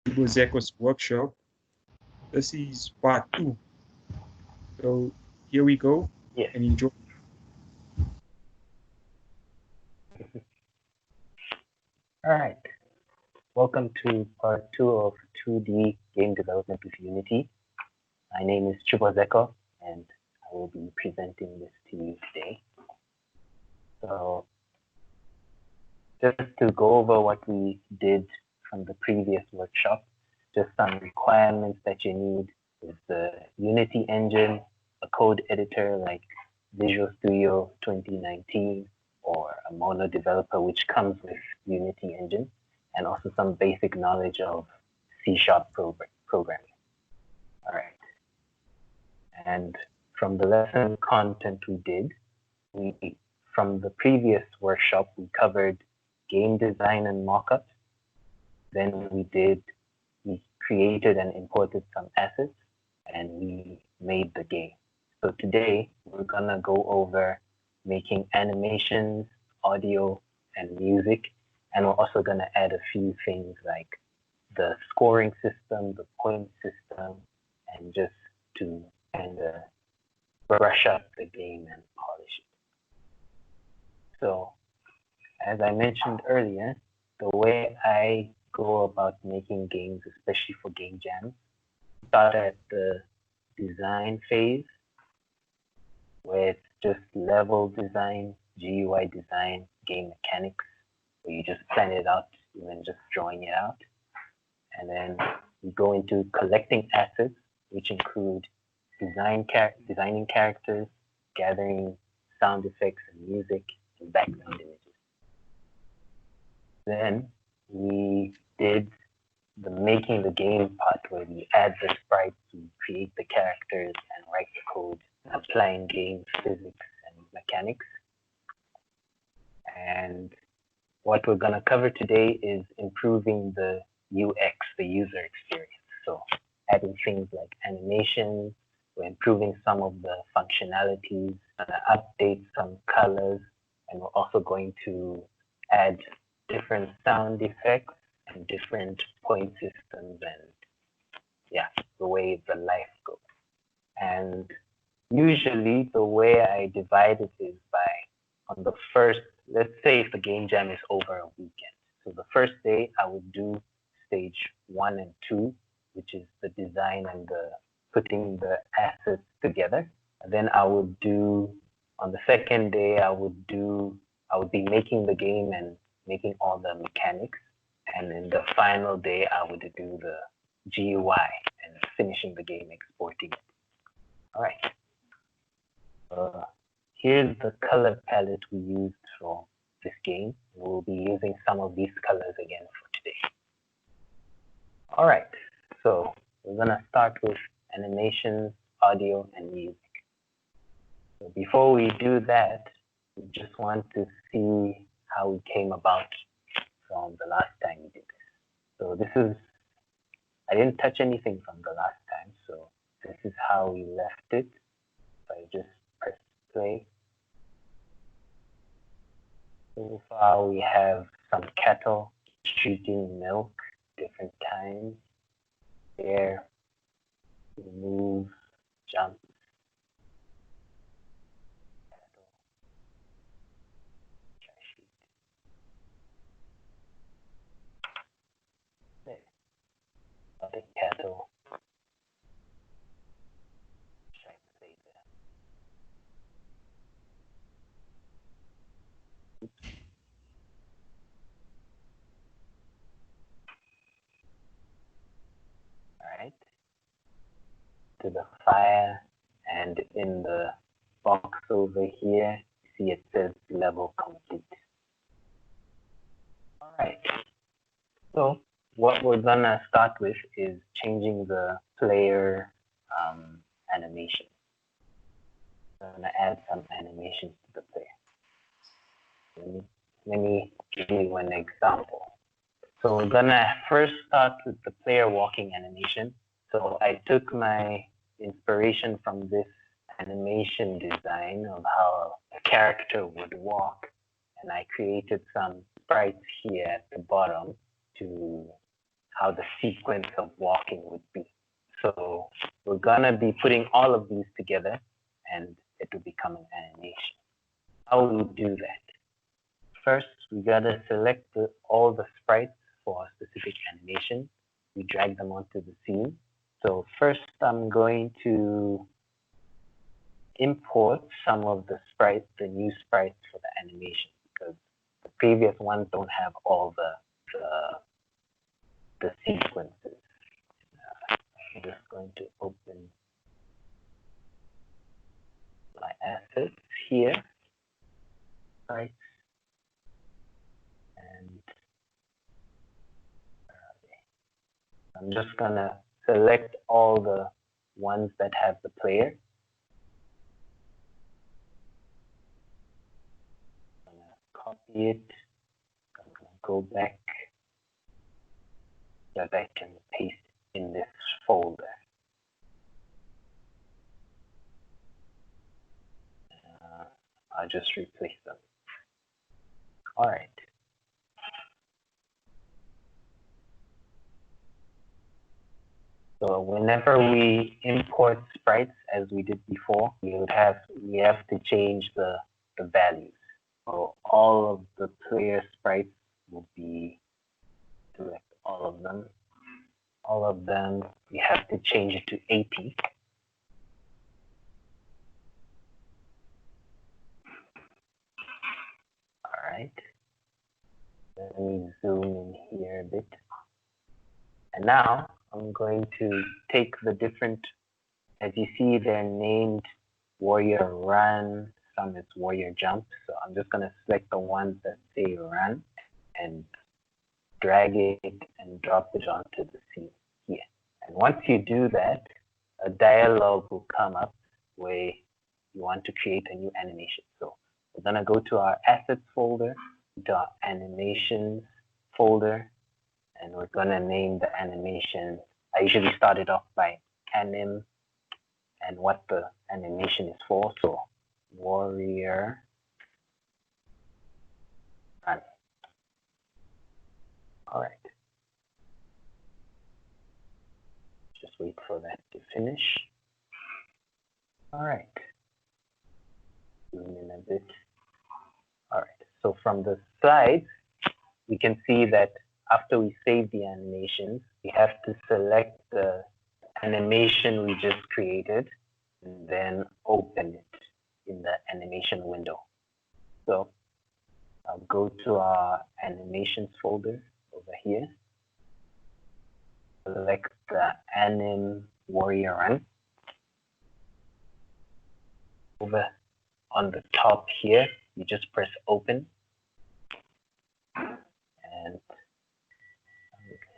Chuno Zeko's workshop. This is part two. So here we go Yes. and enjoy. All right. Welcome to part two of 2D game development with Unity. My name is Chuno Zeko, and I will be presenting this to you today. So, just to go over what we did from the previous workshop, just some requirements that you need is the Unity engine, a code editor like Visual Studio 2019, or a Mono developer, which comes with Unity engine, and also some basic knowledge of C# programming. All right. And from the lesson content we did, from the previous workshop, we covered game design and mockup. Then we created and imported some assets, and we made the game. So today, we're gonna go over making animations, audio, and music, and we're also gonna add a few things like the scoring system, the point system, and just to kind of brush up the game and polish it. So, as I mentioned earlier, the way I go about making games, especially for game jams, start at the design phase, where it's just level design, GUI design, game mechanics, where you just plan it out, even just drawing it out. And then we go into collecting assets, which include designing characters, gathering sound effects and music, and background images. Then we did the making the game part where we add the sprites, we create the characters and write the code, applying game physics and mechanics. And what we're gonna cover today is improving the UX, the user experience. So adding things like animations, we're improving some of the functionalities, update some colors, and we're also going to add different sound effects and different point systems and the way the life goes. And usually the way I divide it is by on the first, let's say if the game jam is over a weekend. So the first day I would do stage 1 and 2, which is the design and the putting the assets together. And then I would do on the second day I would be making the game and making all the mechanics. And in the final day I would do the GUI and finishing the game, exporting it. All right. Here's the color palette we used for this game. We'll be using some of these colors again for today. All right, so we're gonna start with animations, audio, and music. So before we do that, we just want to see how we came about from the last time we did this. So I didn't touch anything from the last time, so this is how we left it. So I just press play. So far we have some cattle shooting milk, different times. There, move, jump. The cattle. Alright. To the fire, and in the box over here, see it says level complete. Alright. So what we're gonna start with is changing the player animation. I'm gonna add some animations to the player. Let me give you an example. So we're gonna first start with the player walking animation. So I took my inspiration from this animation design of how a character would walk, and I created some sprites here at the bottom to how the sequence of walking would be. So we're gonna be putting all of these together and it will become an animation. How will we do that? First, we gotta select all the sprites for a specific animation. We drag them onto the scene. So first I'm going to import some of the sprites, the new sprites for the animation, because the previous ones don't have all the sequences. I'm just going to open my assets here, right? And I'm just gonna select all the ones that have the player. I'm gonna copy it. I'm gonna go back so that I can paste in this folder. I'll just replace them. All right. So whenever we import sprites, as we did before, we have to change the values. So all of the player sprites will be, select all of them. All of them, we have to change it to 80. All right. Let me zoom in here a bit. And now I'm going to take the different, as you see, they're named Warrior Run, some is Warrior Jump. So I'm just going to select the ones that say Run and drag it and drop it onto the scene here. And once you do that, a dialog will come up where you want to create a new animation. So we're going to go to our Assets folder, to our Animations folder, and we're going to name the animation. I usually start it off by anim and what the animation is for. So Warrior Run. All right. Just wait for that to finish. All right. Zoom in a bit. All right. So from the slides, we can see that after we save the animations, we have to select the animation we just created and then open it in the animation window. So I'll go to our animations folder over here, select the anim Warrior Run. Over on the top here, you just press open. And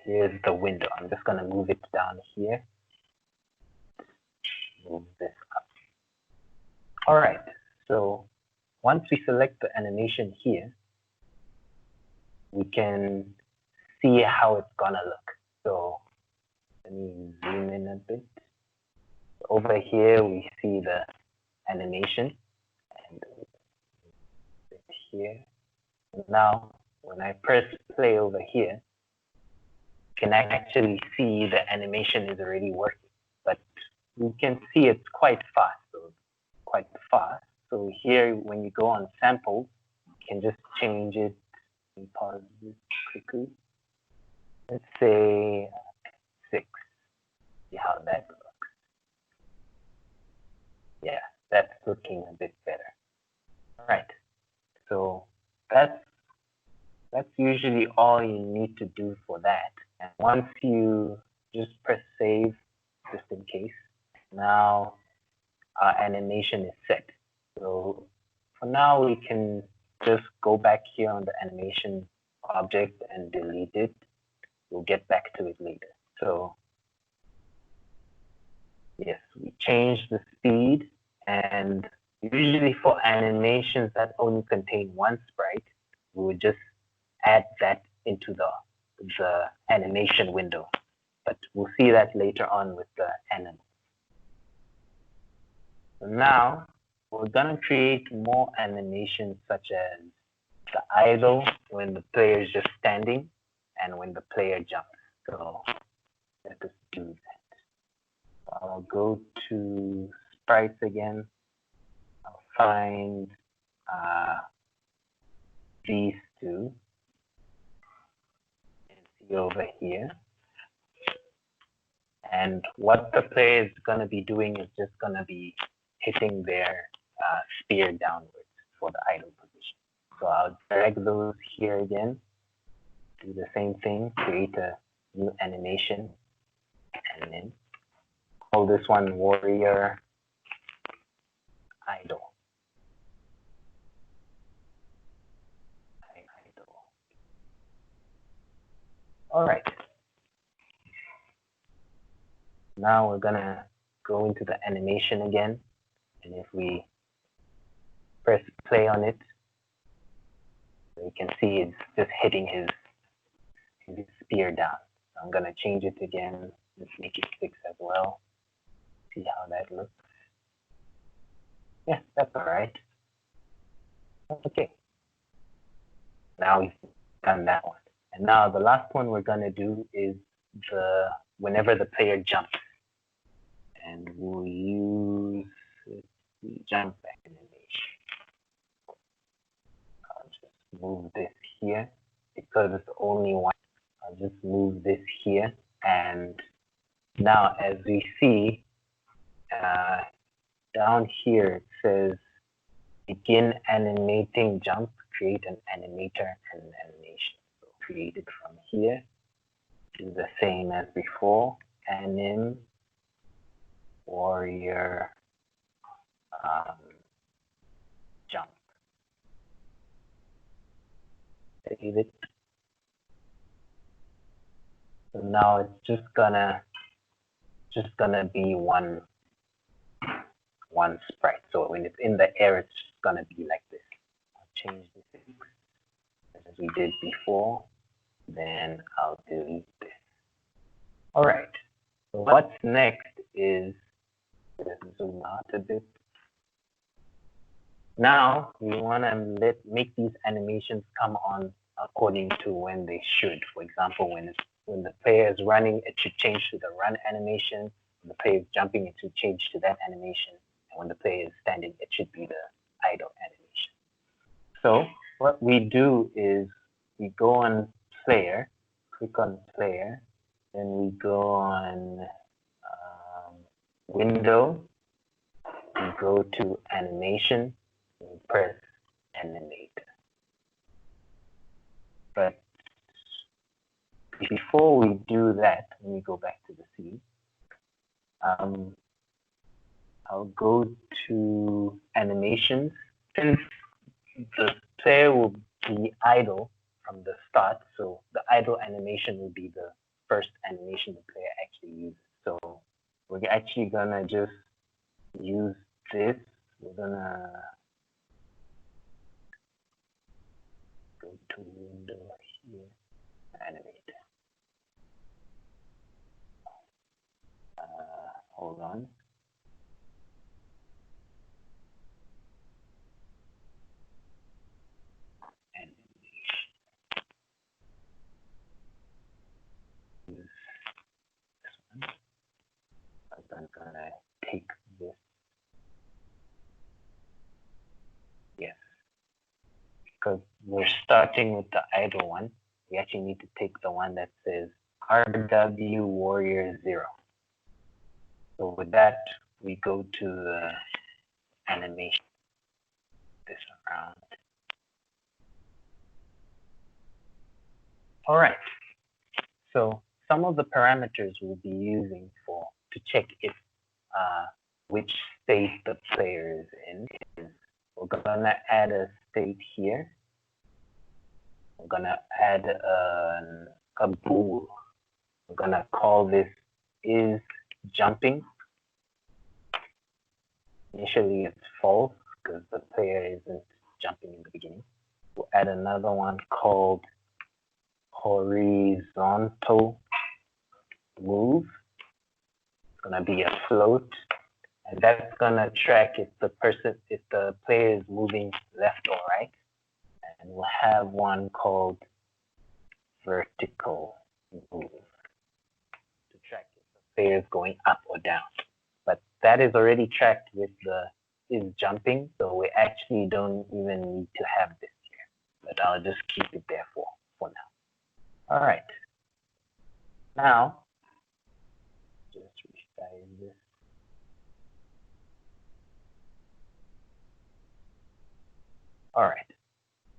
here's the window. I'm just going to move it down here. Move this up. All right. So once we select the animation here, we can see how it's going to look. So let me zoom in a bit. Over here, we see the animation. And here. Now, when I press play over here, you can actually see the animation is already working, but you can see it's quite fast. So here, when you go on samples, you can just change it. Let me pause this quickly. Let's say 6. See how that looks. Yeah, that's looking a bit better. All right. So that's usually all you need to do for that. And once you just press save, just in case, now our animation is set. So for now, we can just go back here on the animation object and delete it. We'll get back to it later. So yes, we change the speed, and usually for animations that only contain one sprite, we would just add that into the animation window. But we'll see that later on with the animals. So now we're going to create more animations such as the idle when the player is just standing and when the player jumps. So let us do that. So I'll go to Sprites again. I'll find these two and see over here. And what the player is going to be doing is just going to be hitting their spear downwards for the idle position. So I'll drag those here again, do the same thing, create a new animation, and then call this one warrior idle. All right. Now we're gonna go into the animation again, and if we press play on it, you can see it's just hitting his spear down. So I'm gonna change it again. Let's make it 6 as well. See how that looks. Yeah, that's all right. Okay. Now we've done that one. And now the last one we're gonna do is whenever the player jumps. And we'll use jump animation. I'll just move this here because it's only one. I'll just move this here. And now as we see, down here it says begin animating jump, create an animator and an animation. So create it from here. Do the same as before. Anim warrior jump. Save it. So now it's just gonna be one sprite. So when it's in the air, it's just gonna be like this. I'll change this as we did before. Then I'll delete this. All right. So what's next is, let's zoom out a bit. Now we want to make these animations come on according to when they should. For example, when the player is running, it should change to the run animation. When the player is jumping, it should change to that animation. And when the player is standing, it should be the idle animation. So what we do is we go on player, click on player, then we go on window, we go to animation, and press animate. But before we do that, let me go back to the scene. I'll go to animations. Since the player will be idle from the start, so the idle animation will be the first animation the player actually uses. So we're actually gonna just use this. We're gonna go to window here, animate. Hold on. I'm gonna take this. Yes. Because we're starting with the idle one. We actually need to take the one that says RW Warrior 0. So with that, we go to the animation. This around. All right. So some of the parameters we'll be using to check if which state the player is in is we're gonna add a state here. We're gonna add a bool. We're gonna call this is jumping. Initially it's false because the player isn't jumping in the beginning. We'll add another one called horizontal move. It's gonna be a float, and that's gonna track if the player is moving left or right. And we'll have one called vertical move. track if the player is going up or down. But that is already tracked with the is jumping, so we actually don't even need to have this here. But I'll just keep it there for now. All right. Now, just resize this. All right.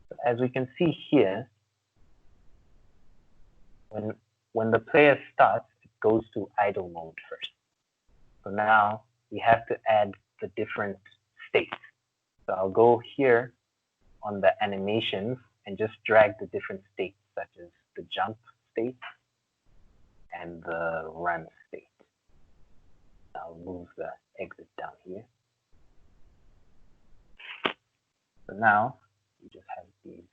So as we can see here, when the player starts, it goes to idle mode first. So now we have to add the different states. So I'll go here on the animations and just drag the different states, such as the jump state and the run state. I'll move the exit down here. So now we just have these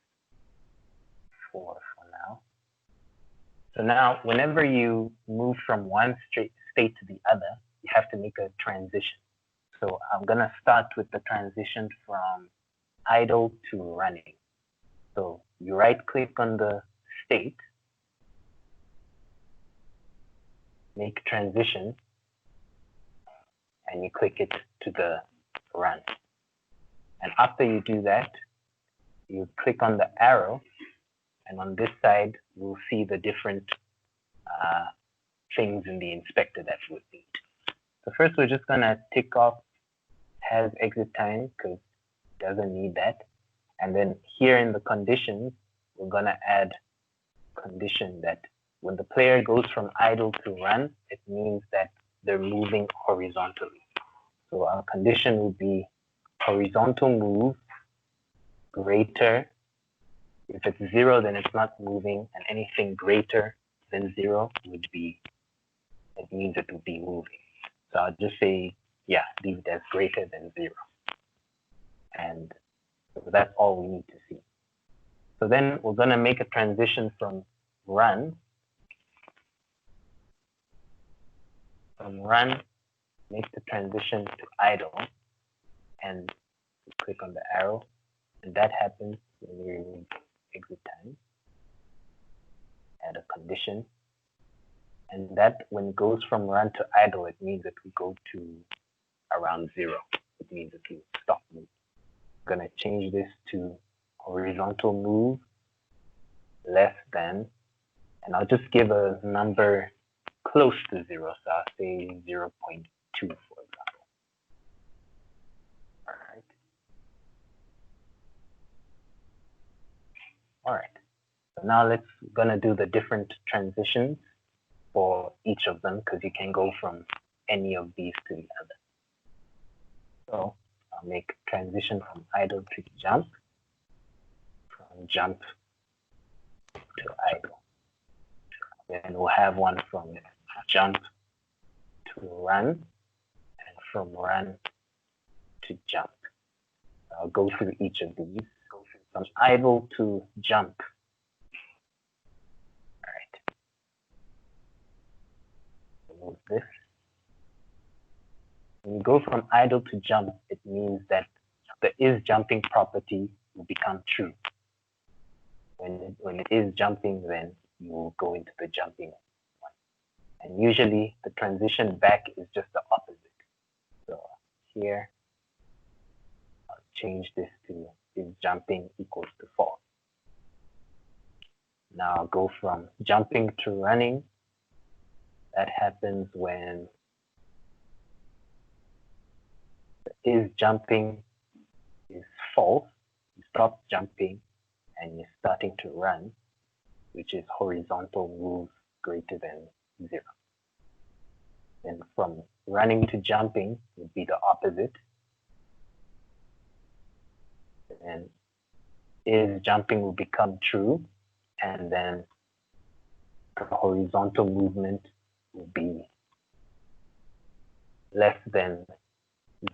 4 for now. So now whenever you move from one state to the other, you have to make a transition. So I'm going to start with the transition from idle to running. So you right click on the state, make transition, and you click it to the run. And after you do that, you click on the arrow, and on this side, we'll see the different things in the inspector that we need. So first, we're just going to tick off has exit time because it doesn't need that. And then here in the conditions, we're going to add condition that when the player goes from idle to run, it means that they're moving horizontally. So our condition would be horizontal move greater. If it's 0, then it's not moving, and anything greater than 0 would be, it means it would be moving. So I'll just say, yeah, leave it as greater than 0. And so that's all we need to see. So then we're going to make a transition from run. From run, make the transition to idle, and click on the arrow. And that happens when we remove exit time. Add a condition. And that, when it goes from run to idle, it means that we go to around 0. It means that we stop moving. I'm going to change this to horizontal move less than, and I'll just give a number close to 0. So I'll say 0.2, for example. All right. All right. So now gonna do the different transitions for each of them, because you can go from any of these to the other. So I'll make transition from idle to jump, from jump to idle. Then we'll have one from jump to run, and from run to jump. I'll go through each of these. From idle to jump. All right. Remove this. When you go from idle to jump, it means that the is jumping property will become true. When it is jumping, then you will go into the jumping one. And usually the transition back is just the opposite. So here, I'll change this to is jumping equals to false. Now I'll go from jumping to running. That happens when the is jumping is false. You stop jumping and you're starting to run, which is horizontal move greater than 0. And from running to jumping would be the opposite. And is jumping will become true, and then the horizontal movement will be less than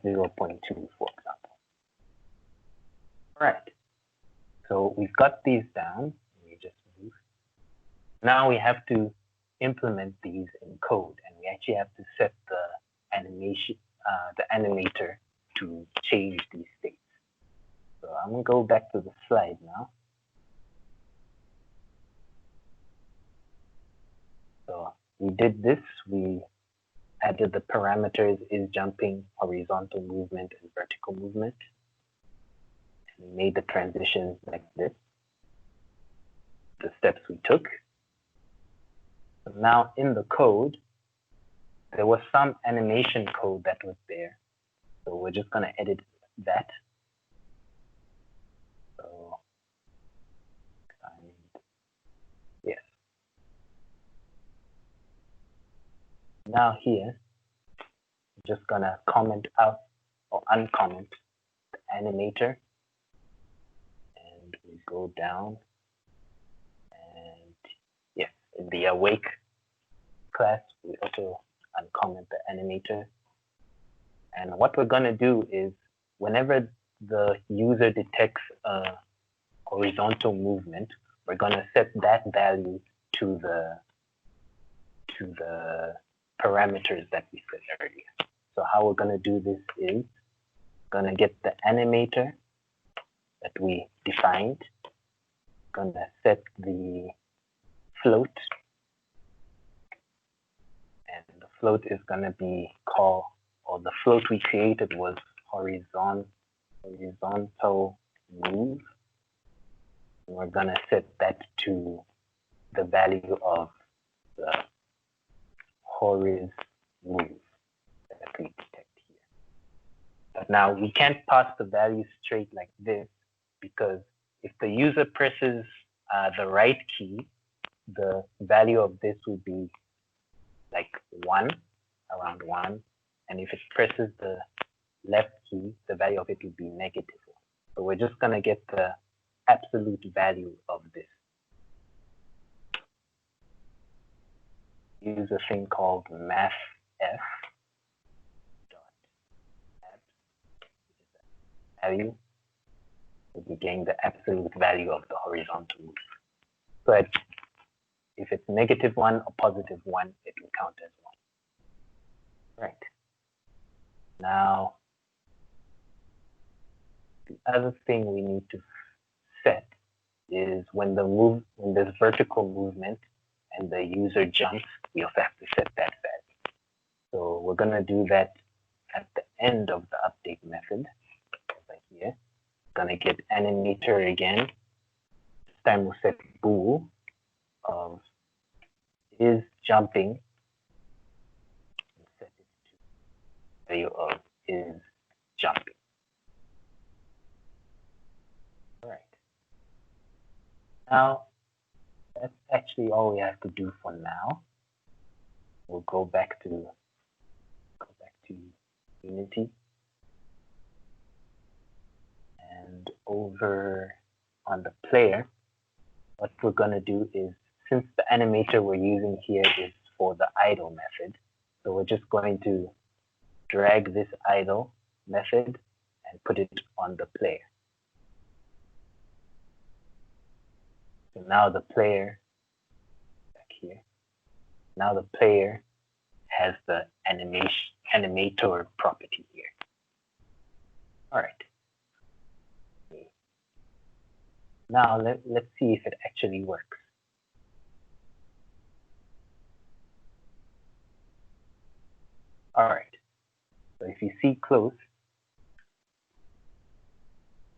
0.2, for example. All right. So we've got these down. We just move. Now we have to implement these in code, and we actually have to set the animation, the animator to change these states. So I'm going to go back to the slide now. So we did this, we added the parameters is jumping, horizontal movement, and vertical movement. And we made the transitions like this, the steps we took. So now in the code, there was some animation code that was there. So we're just going to edit that. So, yes. Now here, I'm just going to comment out or uncomment the animator. And we go down. And yes, in the awake class, we also uncomment the animator. And what we're going to do is whenever the user detects a horizontal movement, we're going to set that value to the parameters that we set earlier. So how we're going to do this is going to get the animator that we defined, going to set the float, and the float is going to be called, or the float we created was horizontal move. And we're going to set that to the value of the horiz move that we detect here. But now we can't pass the value straight like this, because if the user presses the right key, the value of this would be like 1, around 1. And if it presses the left key, the value of it would be -1. So we're just going to get the absolute value of this. Use a thing called mathf dot add value. So we gain the absolute value of the horizontal move. But if it's -1 or +1, it will count as 1. Right. Now, the other thing we need to set is when there's vertical movement and the user jumps, we also have to set that value. So we're going to do that at the end of the update method over here. Going to get animator again. This time we'll set bool of is jumping and set it to the value of is jumping. All right. Now, that's actually all we have to do for now. We'll go back to Unity. And over on the player, what we're going to do is, since the animator we're using here is for the idle method, so we're just going to drag this idle method and put it on the player. So now the player, back here, now the player has the animator property here. All right. Now let's see if it actually works. All right. So if you see close,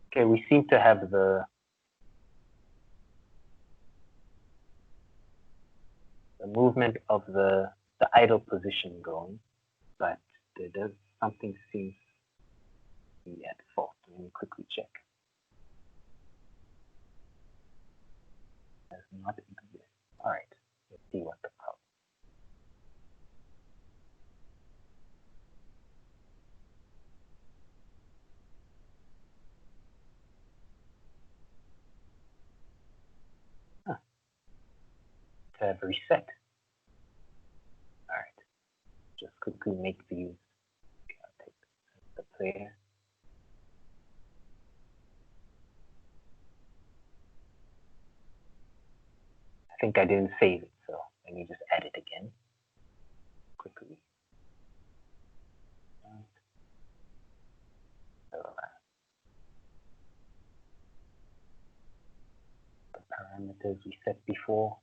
okay, we seem to have the movement of the idle position going, but something seems to be at fault. Let me quickly check. Does not exist. All right, let's see what the problem. To have reset. All right, just quickly make these. Okay, I'll take the player. I think I didn't save it, so let me just add it again quickly. So, the parameters we set before.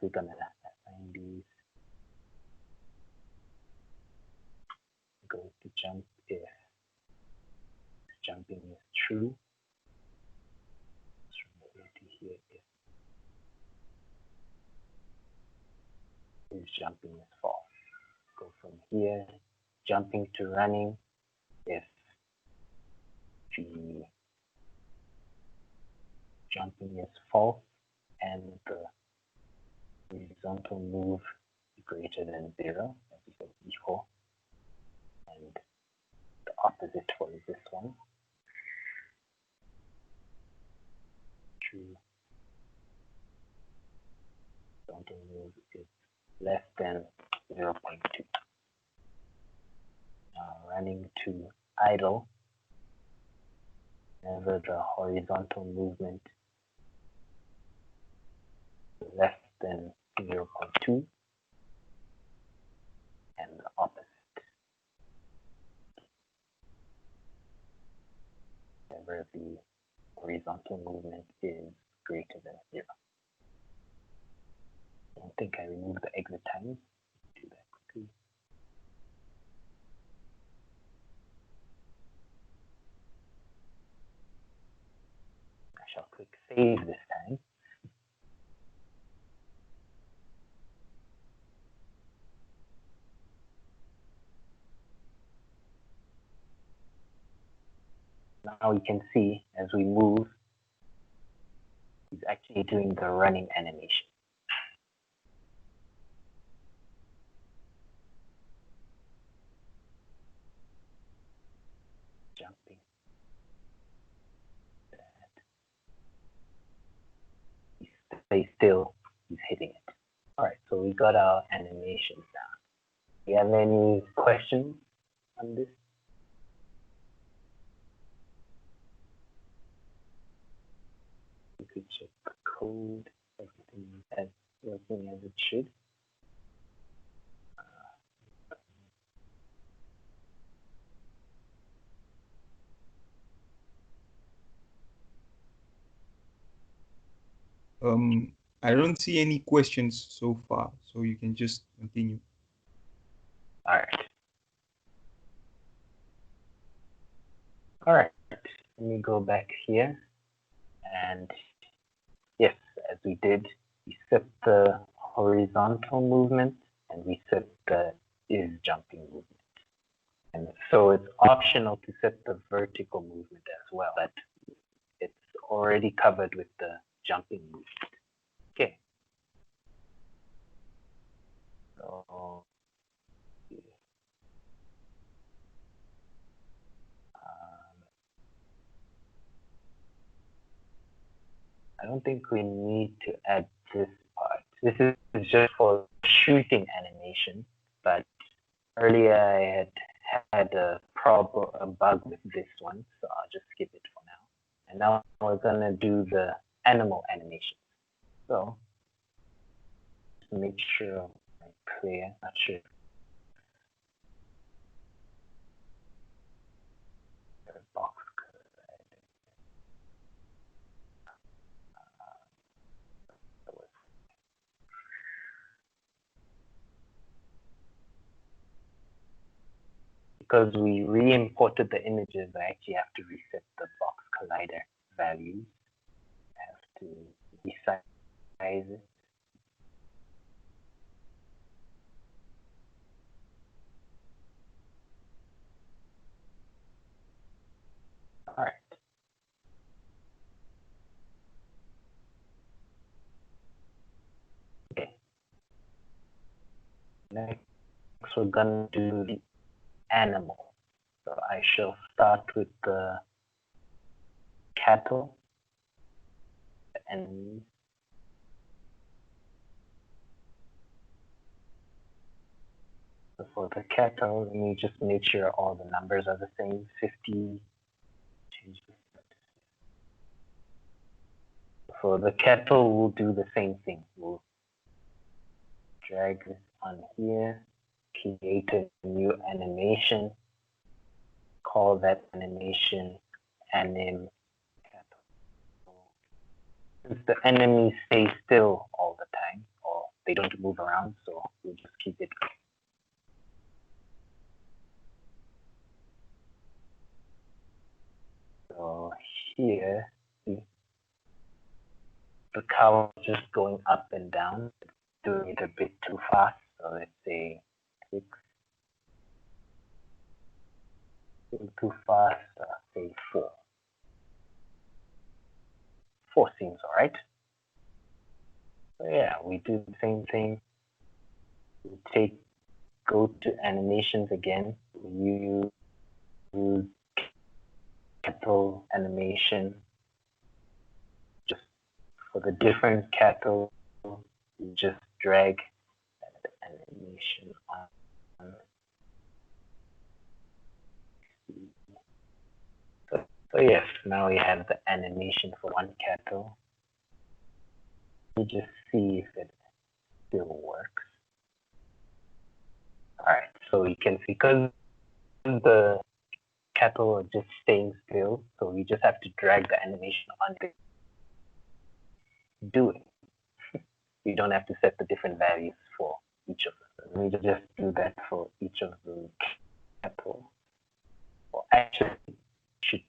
we're gonna assign these. Go to jump if jumping is true. From here to here if jumping is false. Go from here, jumping to running if the jumping is false and the horizontal move is greater than 0, as we said before. And the opposite for this one. True. Horizontal move is less than 0.2. Now running to idle, whenever the horizontal movement is less than 0.2, and the opposite. Whenever the horizontal movement is greater than 0. I don't think I removed the exit time. Do that quickly. I shall click save this time. Now we can see as we move, he's actually doing the running animation. Jumping. He stays still, he's hitting it. All right, so we got our animations down. Do you have any questions on this? You could check the code, everything is working as it should. I don't see any questions so far, so you can just continue. All right. All right, let me go back here. And yes, as we did, we set the horizontal movement and we set the is jumping movement. And so it's optional to set the vertical movement as well, but it's already covered with the jumping movement. Okay. So I don't think we need to add this part. This is just for shooting animation, but earlier I had a problem, a bug with this one, so I'll just skip it for now. And now we're gonna do the animal animation. So just make sure I'm clear, not sure. Box because we re-imported the images, I actually have to reset the box collider values. I have to resize it. All right. Okay. Next, we're gonna do the animal. So I shall start with the cattle and so for the cattle, let me just make sure all the numbers are the same. 50. Change this. For the cattle, we'll do the same thing. We'll drag this on here, create a new animation, call that animation anim cattle. Since the enemy stays still all the time, or they don't move around, so we'll just keep it. So here, the cow is just going up and down, doing it a bit too fast. So let's say 6. Too fast, say 4. 4 seems all right. So yeah, we do the same thing. We go to animations again. We use cattle animation. Just for the different cattle, you just drag the animation on. So yes, now we have the animation for one cattle. We just see if it still works. All right, so you can see because the cattle are just staying still, so we just have to drag the animation on to do it. We don't have to set the different values for each of them. We just do that for each of the cattle. Well, actually, should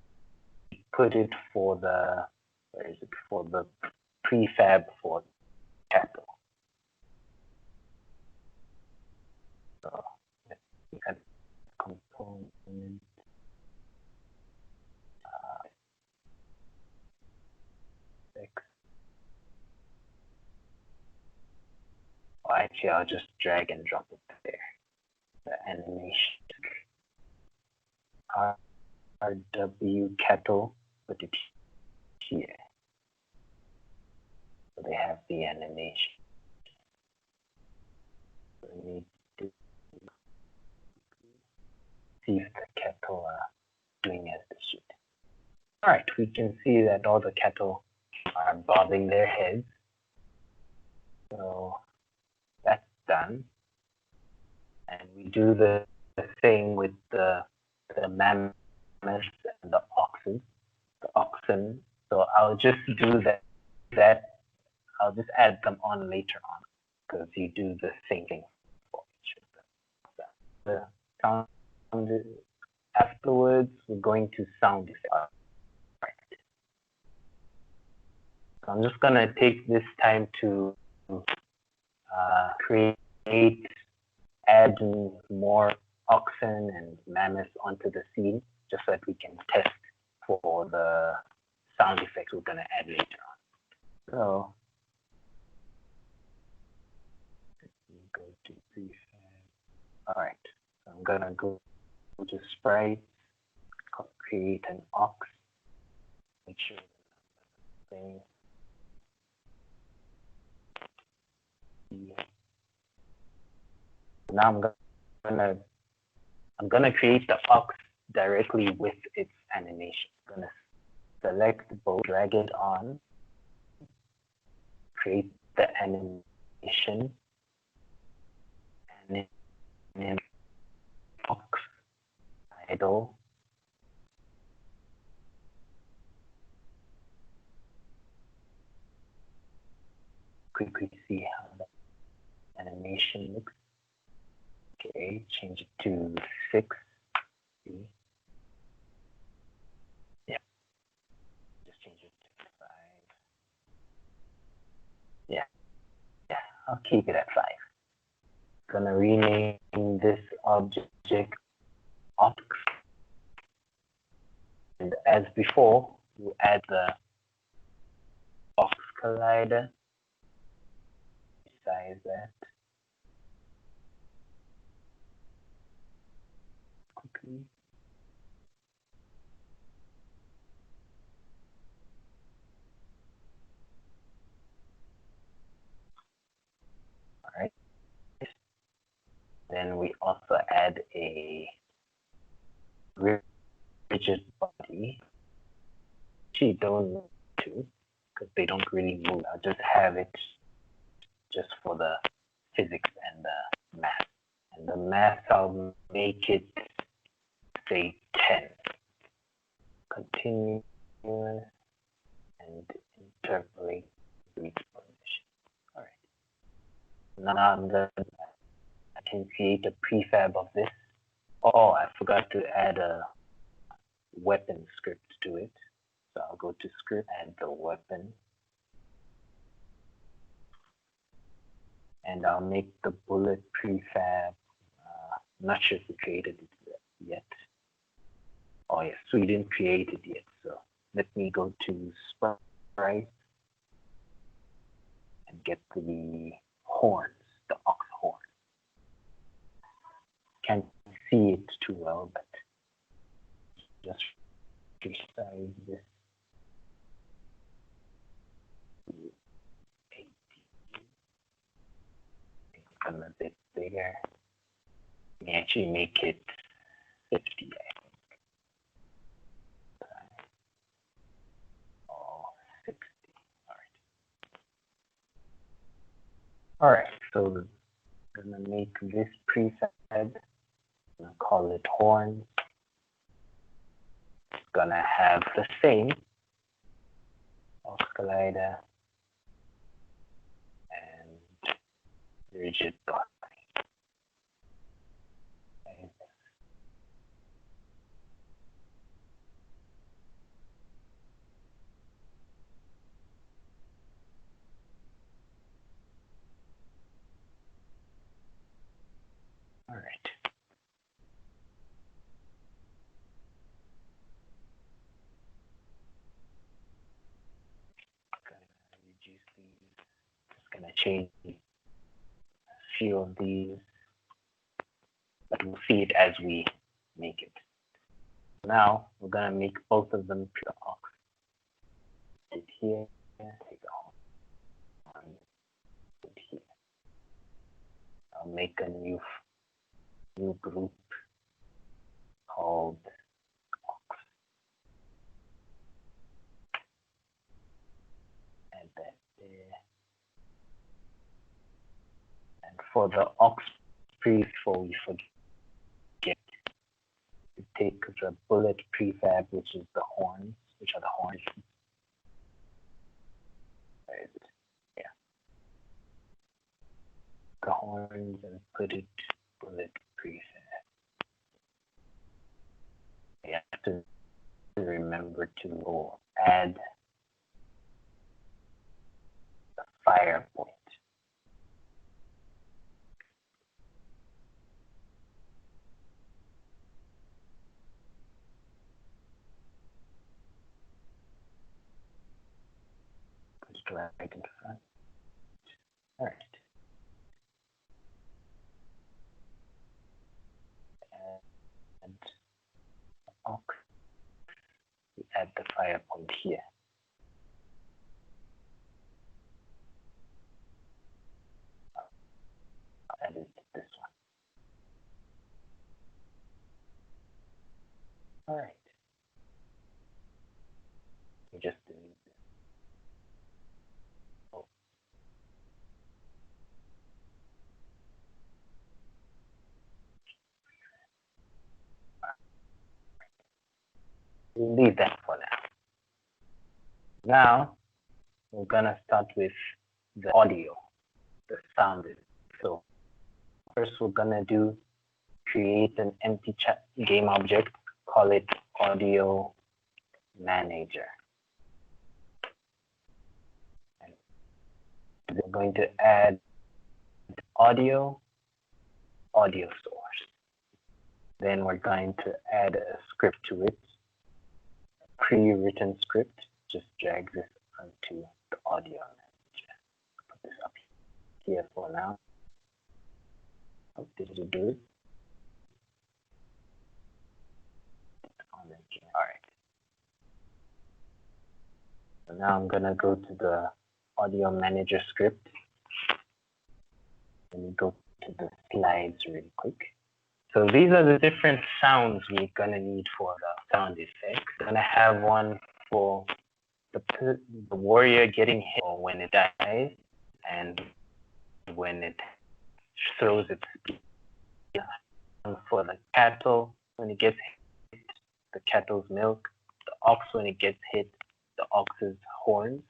put it for the, where is it, for the prefab for cattle. So let's look at component. Well, actually, I'll just drag and drop it there. The animation. RW cattle, put it here. So they have the animation. So we need to see if the cattle are doing as they should. All right, we can see that all the cattle are bobbing their heads. So that's done. And we do the same with the mammoths and the oxen. The oxen. So I'll just do that. I'll just add them on later on because you do the same thing for each of them. The sound afterwards, we're going to sound effects. Right. So I'm just gonna take this time to add more oxen and mammoths onto the scene, just so that we can test for the sound effects we're gonna add later on. So go to prefab. All right, so I'm gonna go to Sprites, create an ox, make sure the thing. Now I'm gonna create the ox directly with its animation. I'm gonna select both, drag it on, create the animation, and then ox idle. Quickly see how the animation looks. Okay, change it to 6. Yeah, just change it to 5. Yeah, I'll keep it at 5. Gonna rename this object ox. And as before, you add the ox collider. Size that. Quickly. All right. Then we also add a rigid body. Actually, don't need to, because they don't really move. I'll just have it just for the physics and the math. And the math, I'll make it, say, 10. Continuous and interpolate each position. All right. Now I can create a prefab of this. Oh, I forgot to add a weapon script to it. So I'll go to script, add the weapon. And I'll make the bullet prefab. Not sure if we created it yet. Oh yes, we didn't create it yet. So let me go to Sprites and get the horns, the ox horn. Can't see it too well, but just resize this. Become a bit bigger. We actually make it 50, I think. Oh, 60. All right, so I'm gonna make this prefab. I'm gonna call it horns. It's gonna have the same oscillator and rigid body. Okay. All right. Gonna reduce these. Just gonna change a few of these, but we'll see it as we make it. Now we're gonna make both of them pure ox. Put it here, take the horn, put it here. I'll make a new group called ox. Add that there. And for the ox before we forget, we take the bullet prefab, which is the horns, which are the horns. Where is it? Yeah. The horns and put it bullet prefab. You have to remember to add the fire point. Just drag in front. All right. And ox, we add the fire point here. I'll add it to this one. All right. We just delete this. Oh. We'll leave that for now. Now we're gonna start with the audio, the sound. So first we're gonna create an empty game object, call it audio manager. And we're going to add audio source. Then we're going to add a script to it, a pre-written script. Just drag this onto the audio manager. Put this up here for now. Oh, did it do it? All right. So now I'm gonna go to the audio manager script. Let me go to the slides really quick. So these are the different sounds we're gonna need for the sound effects. We're gonna have one for the warrior getting hit or when it dies, and when it throws its spear. For the cattle, when it gets hit, the cattle's milk. The ox, when it gets hit, the ox's horns.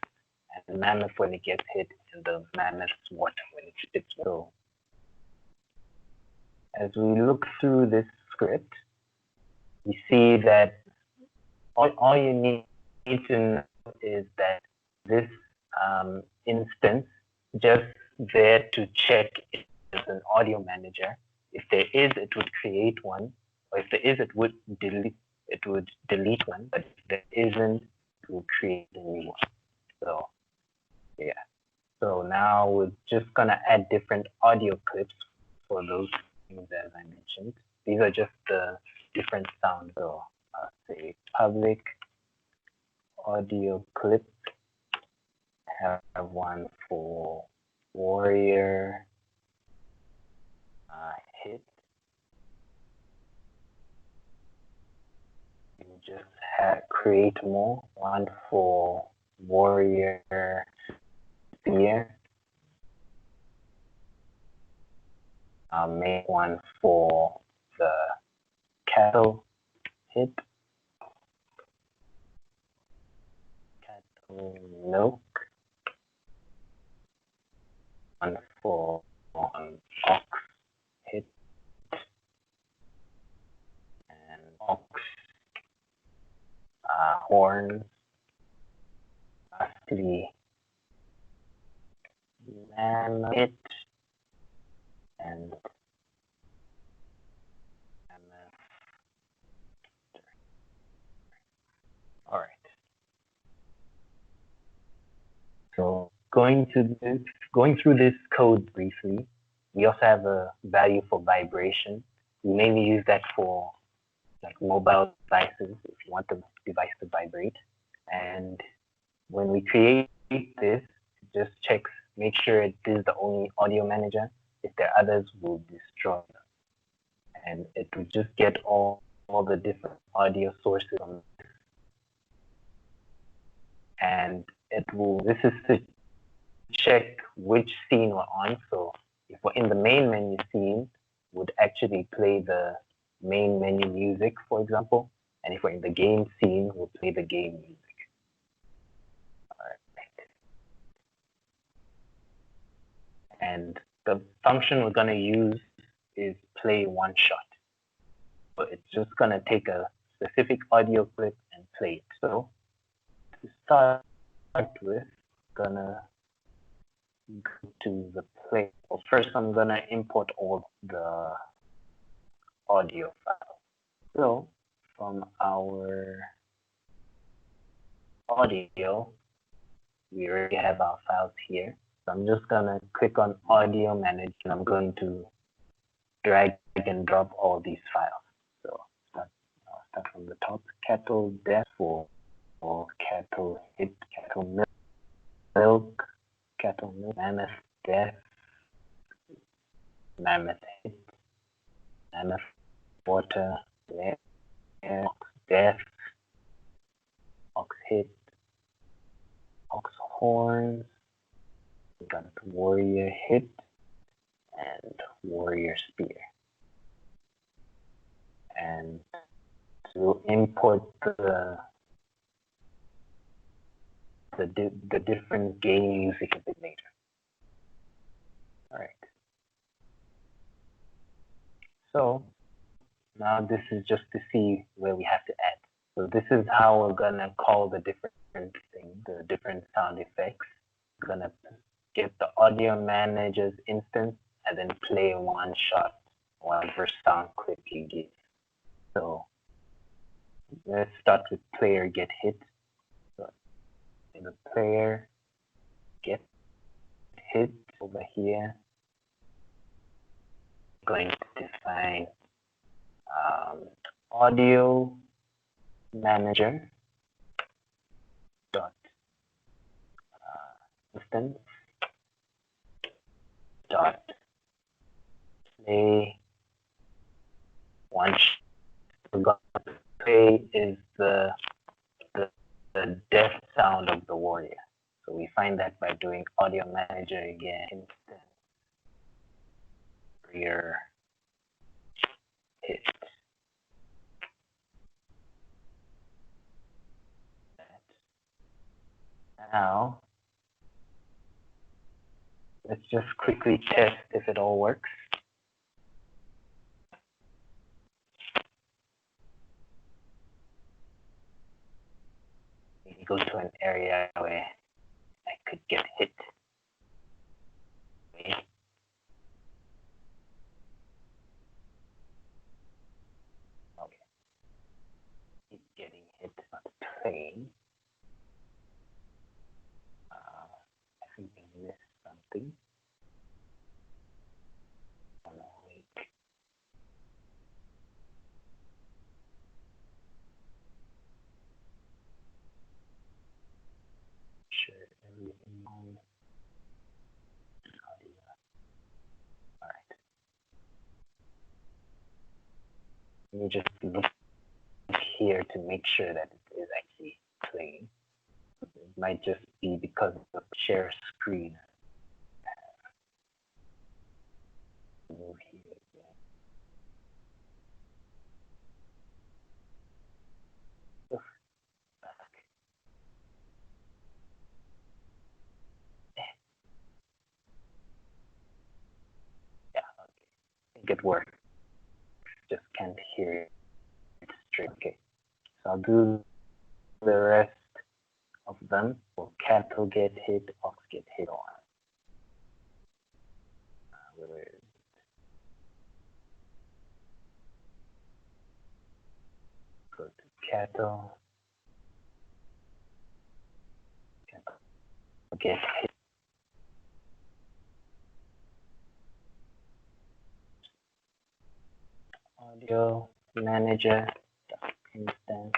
mammoth when it gets hit, and the mammoth's water when it spits. So as we look through this script, we see that all you need to know is that this instance just there to check if there's an audio manager. If there is, it would create one, or if there is, it would delete one. But if there isn't, it will create a new one. So yeah. So now we're just gonna add different audio clips for those things as I mentioned. These are just the different sounds. So I'll say public audio clip. Have one for warrior hit. You just create more. One for warrior spear. I'll make one for the cattle hit. Cattle milk. One for ox hit. And ox horns. Lastly, lamb hit. And all right. So going through this code briefly, we also have a value for vibration. We mainly use that for like mobile devices if you want the device to vibrate. And when we create this, it just checks, make sure it is the only audio manager. If there are others, we'll destroy them. And it will just get all the different audio sources on this. And this is to check which scene we're on. So if we're in the main menu scene, would actually play the main menu music, for example. And if we're in the game scene, we'll play the game music. All right. And the function we're going to use is play one shot. So it's just going to take a specific audio clip and play it. So to start with, I'm going to go to the play. Well, first, I'm going to import all the audio files. So from our audio, we already have our files here. So I'm just going to click on audio manage, and I'm going to drag and drop all these files. So I'll start from the top. Cattle death for cattle hit, cattle milk, cattle milk, mammoth death, mammoth hit, mammoth water, ox death, ox hit, ox horns, we got warrior hit, and warrior spear. And to import the different game music a bit later. All right. So now this is just to see where we have to add. So this is how we're gonna call the different things, the different sound effects. We're gonna get the audio manager's instance and then play one shot, whatever sound clip you give. So let's start with player get hit. So in the player get hit over here, I'm going to define audio manager dot instance dot play one shot. Play is the death sound of the warrior. So we find that by doing audio manager again, instance warrior hit. Now let's just quickly test if it all works. Maybe go to an area where I could get hit. Okay. Okay. Keep getting hit on the plane. I think I missed something. Oh, no, wait. Share everything on audio. All right. Let me just look here to make sure that it is actually playing. It might just be because of share screen. Move here again. Oof, back. Yeah, okay. I think it worked. Just can't hear it straight. Okay. So I'll do the rest of them. Will cattle get hit, ox get hit on. Where is it? Go to cattle. Cattle get hit. Audio manager instance.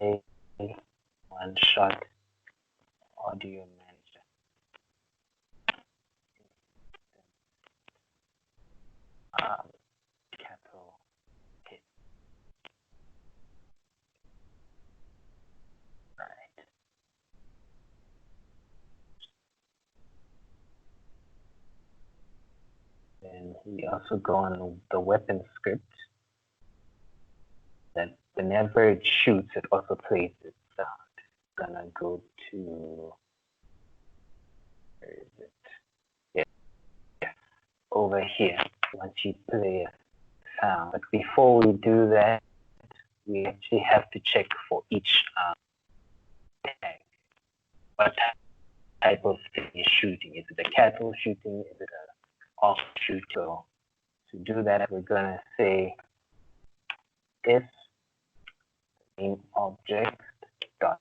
A one shot audio manager. Cattle hit. Right. Then we also go on the weapon script that whenever it shoots, it also plays its sound. Gonna go to, where is it? Yeah, over here. Once you play a sound, but before we do that, we actually have to check for each tag. What type of thing is shooting? Is it a cattle shooting? Is it a ox shooting? So to do that, we're gonna say if main object dot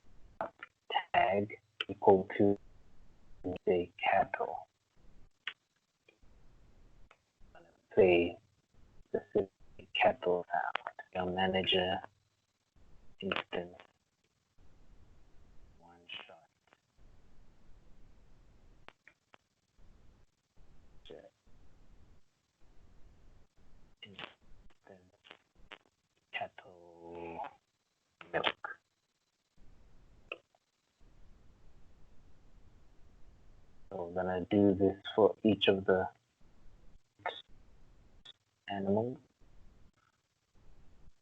tag equal to say cattle. I'm gonna say specific cattle sound. Your manager instance one shot. Instance cattle milk. So we're gonna do this for each of the animals.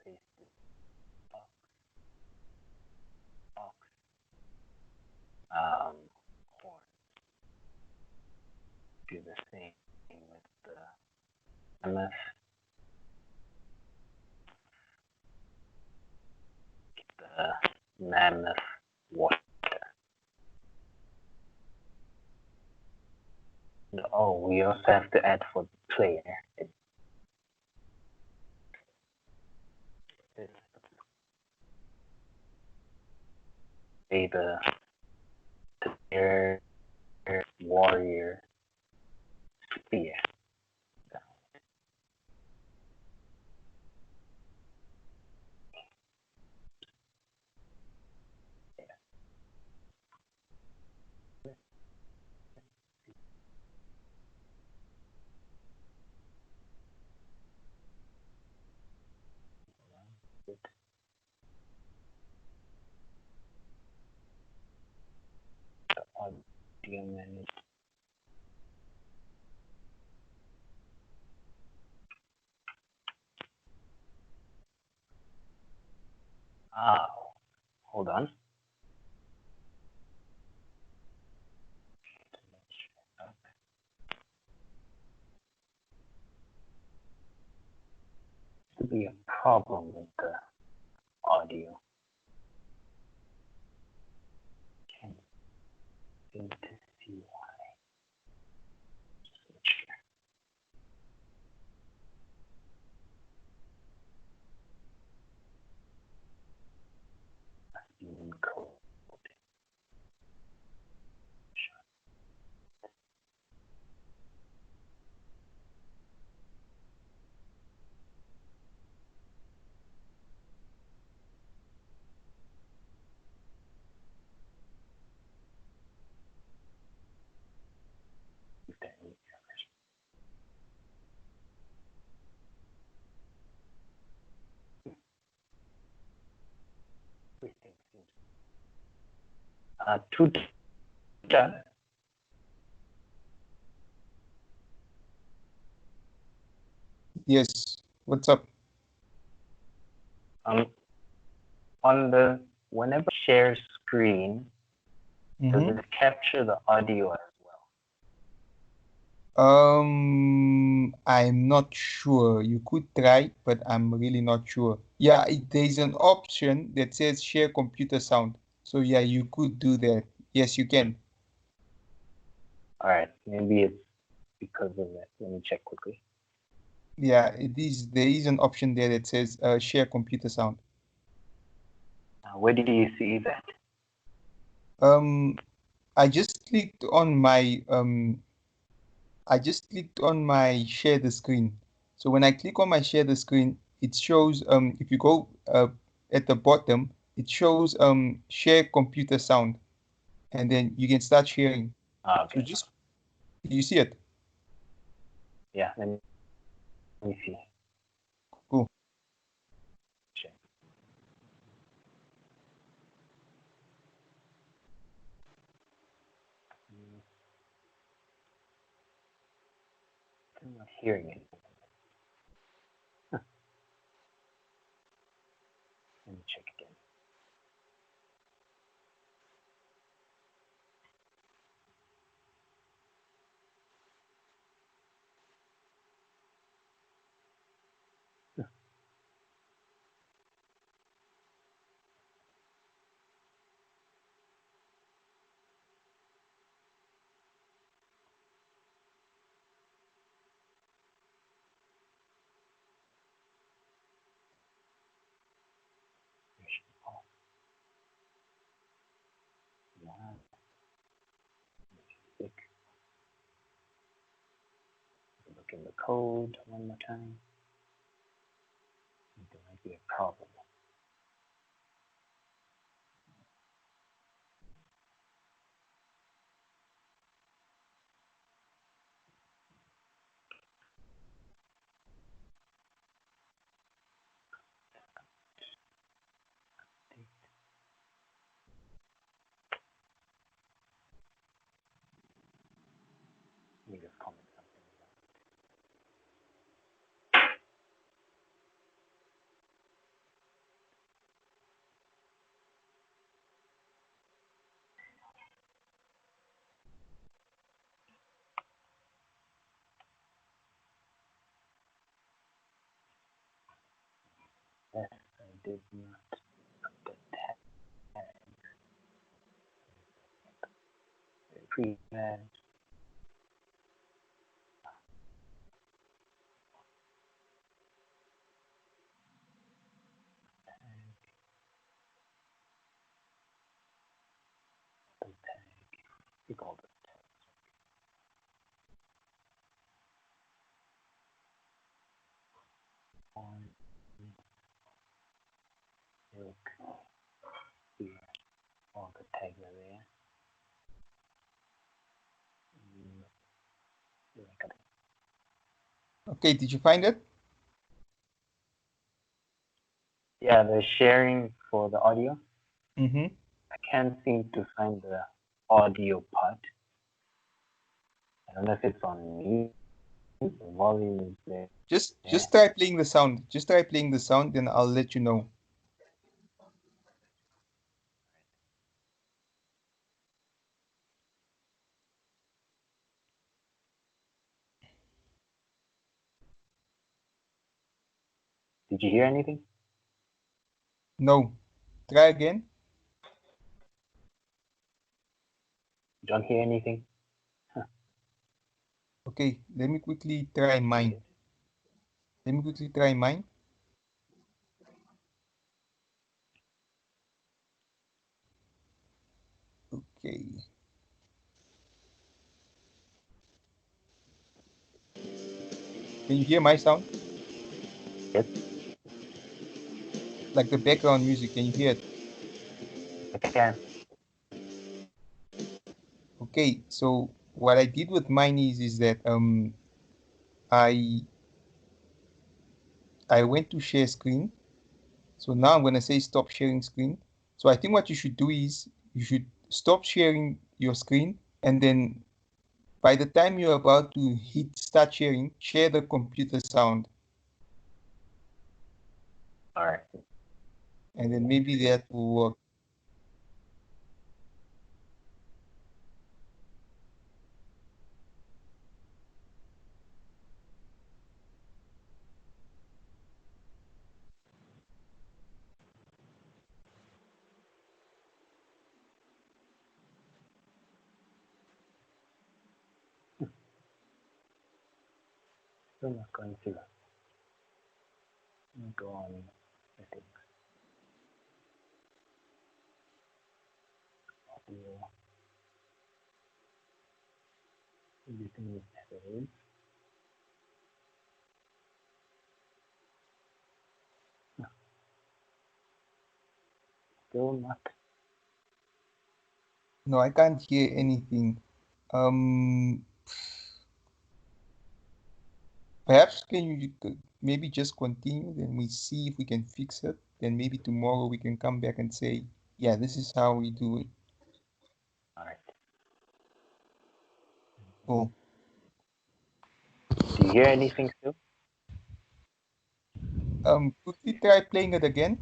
Paste it. Ox, ox, horn. Do the same with the mammoth. The mammoth water. And, oh, we also have to add for the player. Say the player warrior spear. Audio manager. Ah, hold on. be a problem with the audio. Can't seem to see why. Just make sure. Must be in code. If there are any errors. Everything seems to done. Yes. What's up? On the whenever I share screen, does it capture the audio as well? I'm not sure. You could try, but I'm really not sure. Yeah, there's an option that says share computer sound. So yeah, you could do that. Yes, you can. All right, maybe it's because of that. Let me check quickly. Yeah, it is. There is an option there that says share computer sound. Where did you see that? I just clicked on my share the screen. So when I click on my share the screen, it shows if you go at the bottom, it shows share computer sound, and then you can start sharing. Okay. So just you see it. Yeah, let me see. Cool. Check. I'm not hearing it. Let me check again. Look in the code one more time. There might be a problem. Let me just comment something. Yes, I did not put the tag. Pre-tag. We call it. Look here. All the tags are there. Okay, did you find it? Yeah, the sharing for the audio. Mm-hmm. I can't seem to find the audio part. I don't know if it's on me. The volume is there. Just try playing the sound. Just try playing the sound, then I'll let you know. Did Did you hear anything? No. Try again. Don't hear anything? Okay, let me quickly try mine. Let me quickly try mine. Okay. Can you hear my sound? Yes, Like the background music, can you hear it? I can. Okay, so what I did with mine is that I went to share screen. So now I'm gonna say stop sharing screen. So I think what you should do is you should stop sharing your screen, and then by the time you're about to hit start sharing, share the computer sound. All right. And then maybe that will work. Still not going to. Let me go on settings. Audio. Everything is as it is. No, still not. No, I can't hear anything. Perhaps can you maybe just continue, then we see if we can fix it. Then maybe tomorrow we can come back and say, yeah, this is how we do it. All right. Cool. Do you hear anything still? Quickly try playing it again.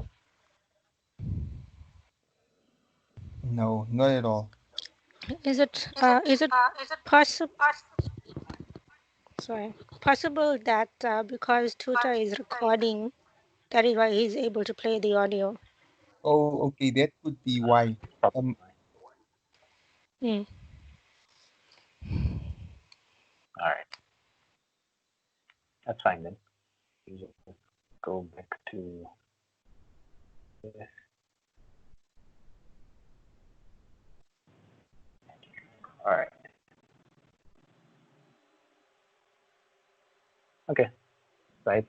No, not at all. Is it possible? Sorry, possible that because Tutor is recording, that is why he's able to play the audio. Oh, okay, that could be why. Probably. Mm. All right. That's fine then. You just go back to this. All right. Okay. So I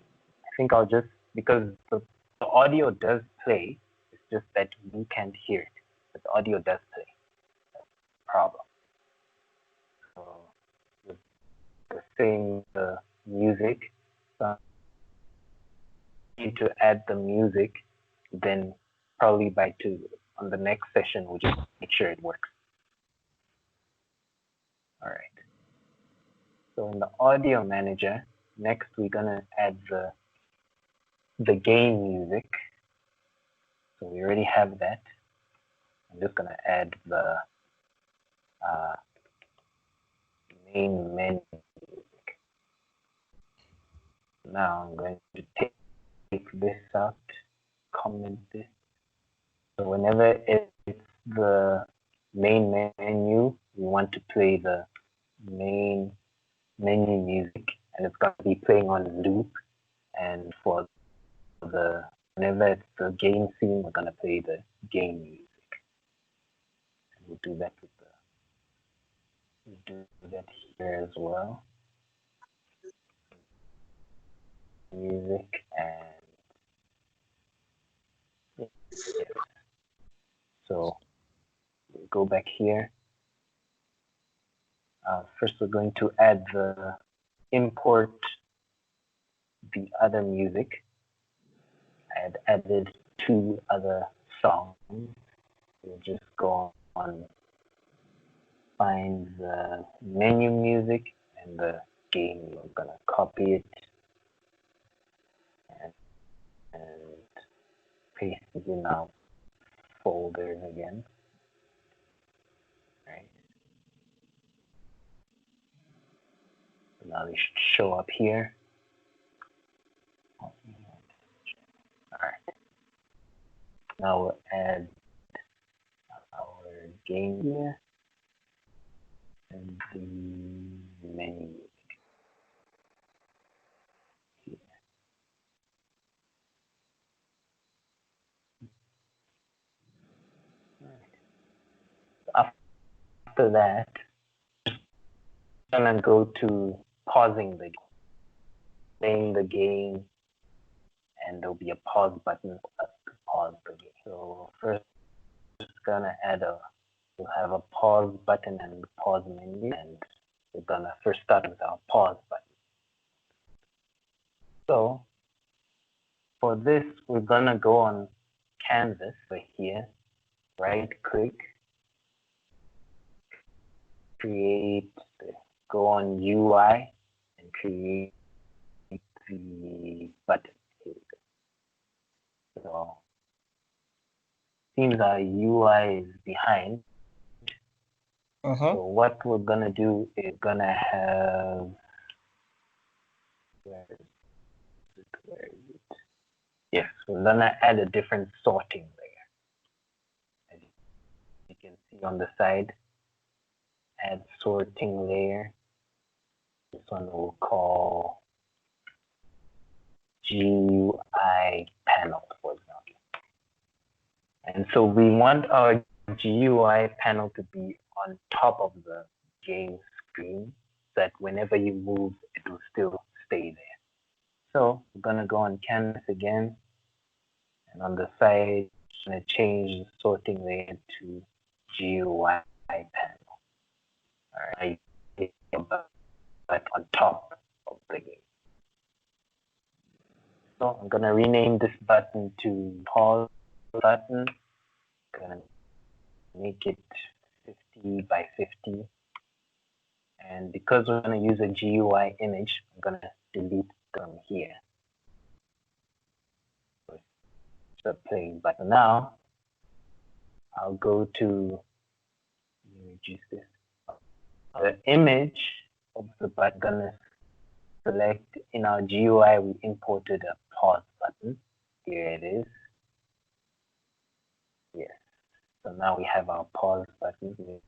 think I'll just, because the audio does play, it's just that we can't hear it. But the audio does play. That's the problem. So with the same music, so I need to add the music, then probably on the next session, we'll just make sure it works. All right. So in the audio manager, next we're gonna add the game music. So we already have that. I'm just gonna add the main menu music. Now I'm going to take this out, comment this. So whenever it's the main menu, we want to play the main menu music, and it's going to be playing on loop. And for whenever it's the game scene, we're going to play the game music. And we'll do that here as well. Music and yes. So we'll go back here. First, we're going to import the other music. I had added 2 other songs. We'll just go on, find the menu music and the game. We're gonna copy it and paste it in our folder again. Right. So now they should show up here. Now we'll add our game here and the menu here. Right. After that, I'm gonna go to pausing the game, playing the game, and there'll be a pause button for us to pause the game. So first, just gonna we'll have a pause button and pause menu, and we're gonna first start with our pause button. So for this, we're gonna go on canvas over here, right click, go on UI and create the button. Here we go. So seems our UI is behind. So what we're gonna do is gonna have, where is it? Yes, we're gonna add a different sorting layer. As you can see on the side, add sorting layer. This one we'll call GUI panel, for example. And so we want our GUI panel to be on top of the game screen, so that whenever you move, it will still stay there. So we're gonna go on canvas again, and on the side, I'm gonna change the sorting layer to GUI panel. All right, but on top of the game. So I'm gonna rename this button to pause button. I'm gonna make it 50 by 50. And because we're gonna use a GUI image, I'm gonna delete them here. Start playing button. Now, I'll go to, let me reduce this. The image of the button, gonna select in our GUI, we imported a pause button. Here it is. Yes. So now we have our pause button.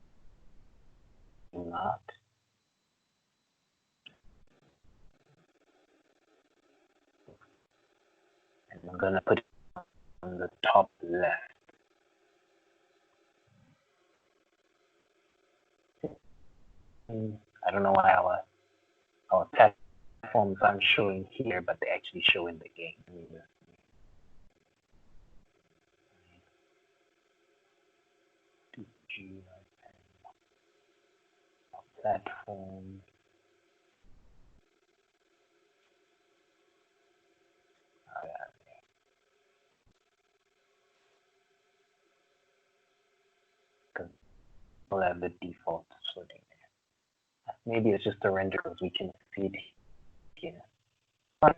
Not. And I'm gonna put it on the top left. I don't know why our platforms aren't showing here, but they actually show in the game. Platform. We'll have the default sorting there. Maybe it's just a render because we can see it here. But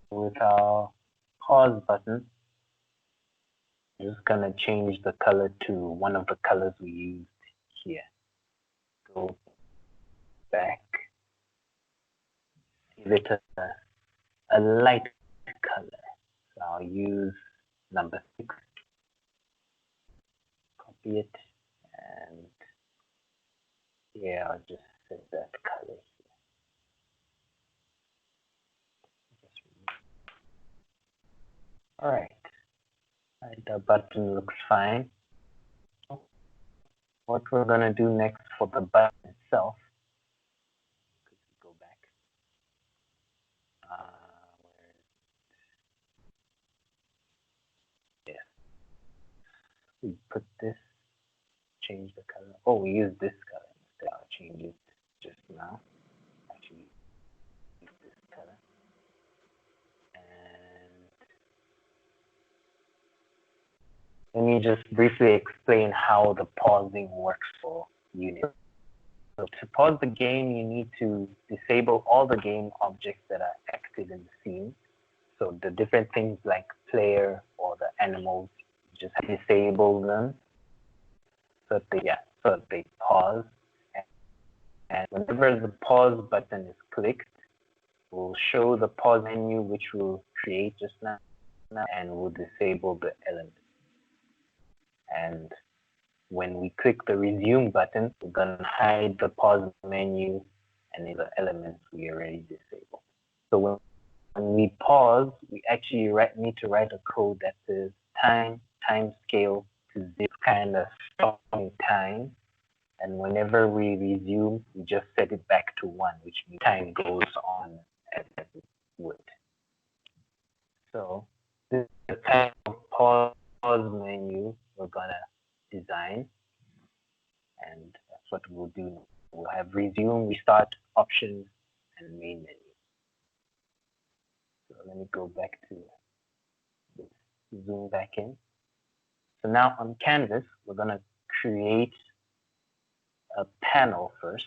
with our pause button, I'm just gonna change the color to one of the colors we used here. Go back, give it a light color. So I'll use number 6, copy it, and yeah, I'll just set that color here. All right, the button looks fine. What we're gonna do next for the button itself, go back. Yeah, we put this, change the color. Oh, we use this color instead. I'll change it just now. Actually, use this color. And let me just briefly explain how the pausing works for Unity. So to pause the game, you need to disable all the game objects that are active in the scene. So the different things like player or the animals, you just disable them so that they pause. And whenever the pause button is clicked, we'll show the pause menu, which we'll create just now, and we'll disable the element. And when we click the resume button, we're going to hide the pause menu and the elements we already disabled. So when we pause, we actually need to write a code that says time scale to zip, kind of stopping time. And whenever we resume, we just set it back to 1, which means time goes on as it would. So this is the kind of pause menu we're gonna design, and that's what we'll do. We'll have resume, restart, options, and main menu. So let me go back to this, zoom back in. So now on Canvas, we're gonna create a panel first.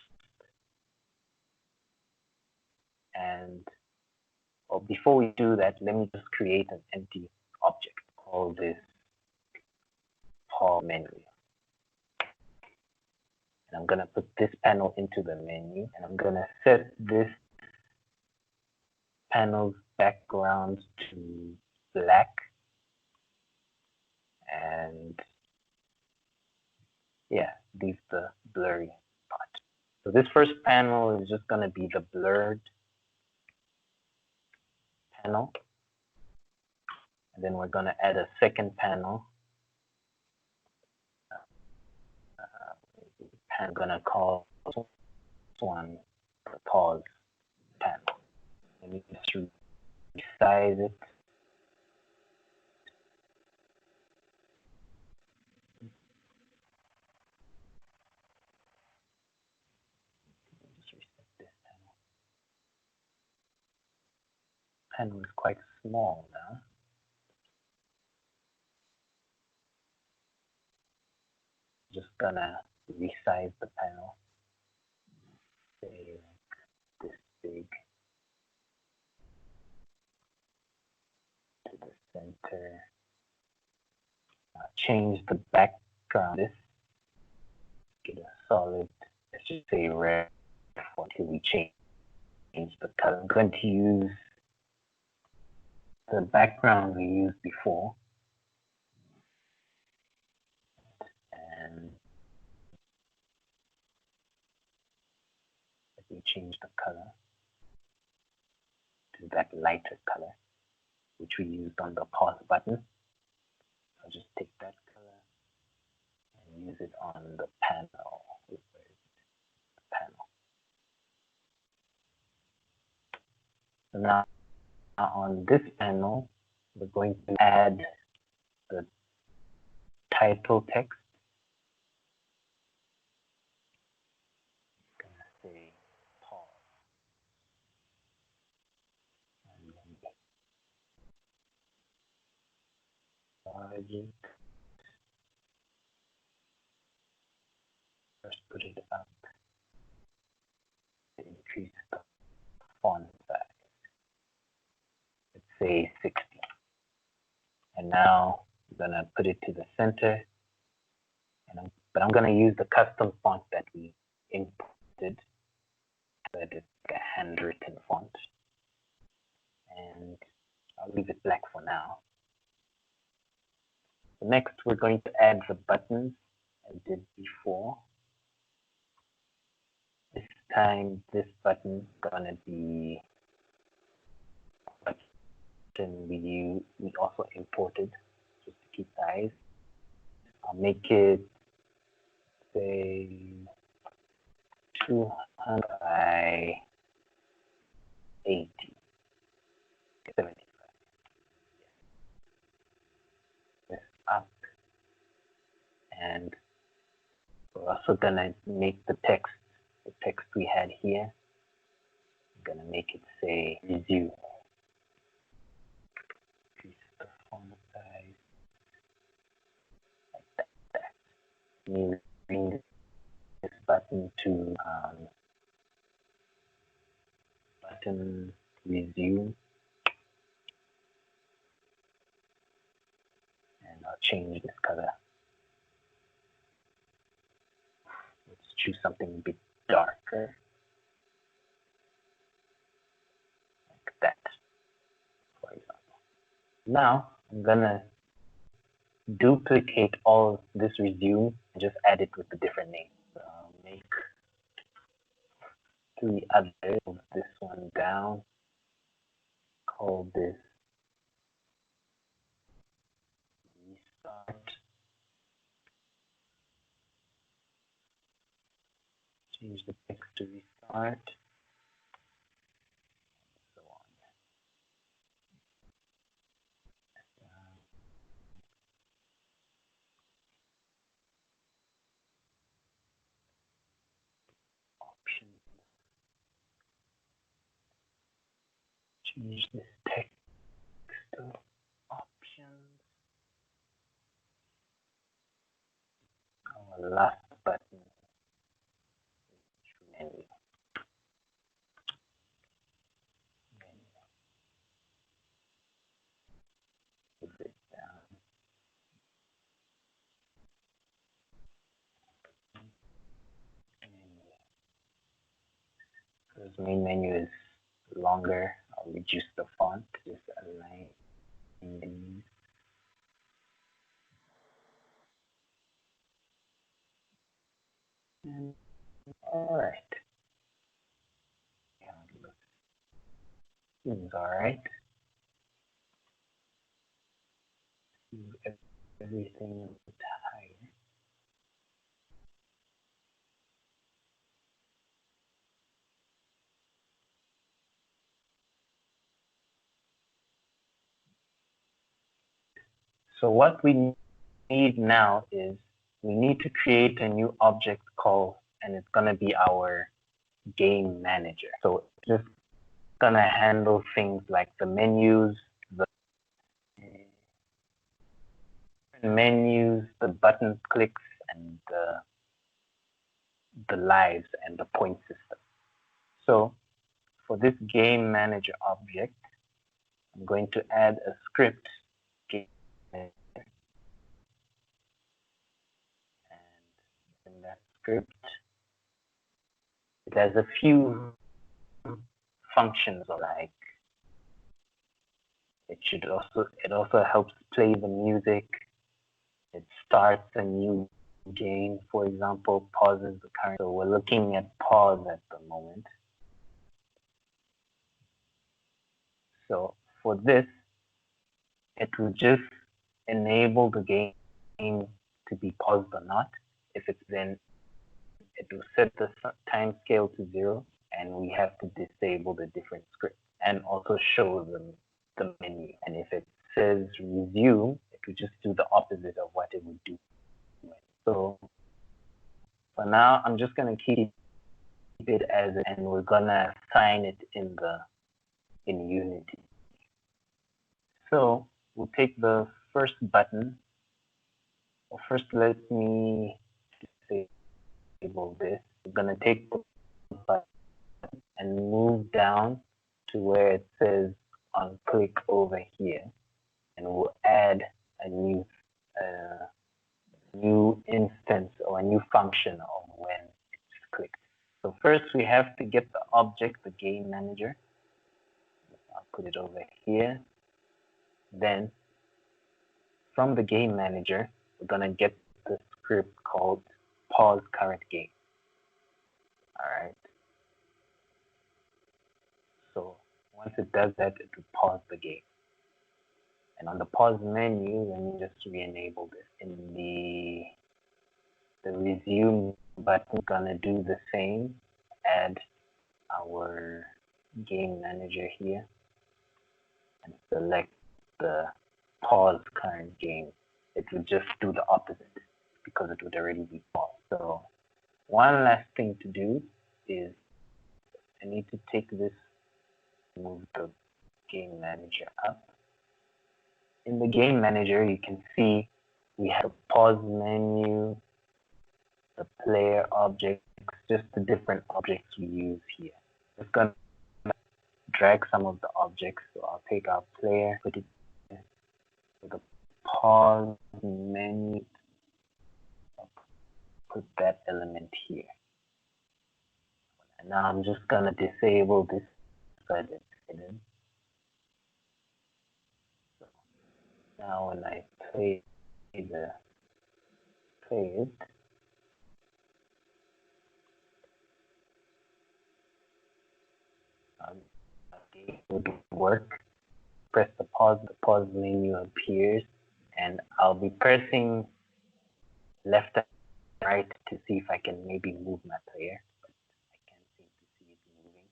And before we do that, let me just create an empty object. Call this pause menu. And I'm going to put this panel into the menu, and I'm going to set this panel's background to black. And yeah, leave the blurry part. So this first panel is just going to be the blurred panel. And then we're going to add a second panel. I'm going to call this one the pause panel. Let me just resize it. Just reset this panel. Panel is quite small now. Just gonna resize the panel. Say like this big to the center. Change the background. This get a solid. Let's just say red until we change the color. I'm going to use the background we used before. And let me change the color to that lighter color, which we used on the pause button. I'll just take that color and use it on the panel. So now on this panel, we're going to add the title text. I'm gonna say pause. And then large it. First put it up to increase the font size. Let's say 60. And now I'm gonna put it to the center. But I'm gonna use the custom font that we imported. That is a handwritten font. And I'll leave it black for now. So next, we're going to add the buttons I did before. This time, this button is gonna be a button we also imported just to keep size. I'll make it say 200 by 80, 75. This up, and we're also gonna make the text we had here. I'm gonna make it say resume. Increase the font size like that. Let me bring this button to button resume, and I'll change this color. Let's choose something a bit darker, like that, for example. Now I'm gonna duplicate all this resume and just add it with a different name. So I'll make 3 others, move this one down, call this restart, change the text to restart, so on. Options, change this text to options. Our last button is menu. Move it down. Because main menu is longer, I'll reduce the font, just align these. And all right. Seems all right. Everything is higher. So what we need now is we need to create a new object call, and it's going to be our game manager. So it's just going to handle things like the menus, the button clicks, and the lives and the point system. So for this game manager object, I'm going to add a script, game manager, and in that script, it has a few functions like it also helps play the music. It starts a new game, for example, pauses the current. So we're looking at pause at the moment. So for this, it will just enable the game to be paused or not. If it's then, it will set the time scale to 0, and we have to disable the different scripts and also show them the menu. And if it says resume, it will just do the opposite of what it would do. So for now, I'm just going to keep it as, and we're going to assign it in Unity. So we'll take the first button. Well, first, let me disable this. We're going to take the button and move down to where it says on click over here, and we'll add a new instance or a new function of when it's clicked. So first we have to get the object, the game manager. I'll put it over here. Then from the game manager, we're gonna get the script called pause current game. All right. So once it does that, it will pause the game. And on the pause menu, let me just re-enable this. In the resume button, gonna do the same. Add our game manager here and select the pause current game. It would just do the opposite because it would already be paused. So one last thing to do is I need to take this, move the game manager up. In the game manager, you can see we have a pause menu, the player objects, just the different objects we use here. Just gonna drag some of the objects. So I'll take our player, put it in the pause menu, I'll put that element here. And now I'm just gonna disable this side hidden. So now when I play the players. Okay, would work. Press the pause menu appears, and I'll be pressing left and right to see if I can maybe move my player, but I can't seem to see it moving.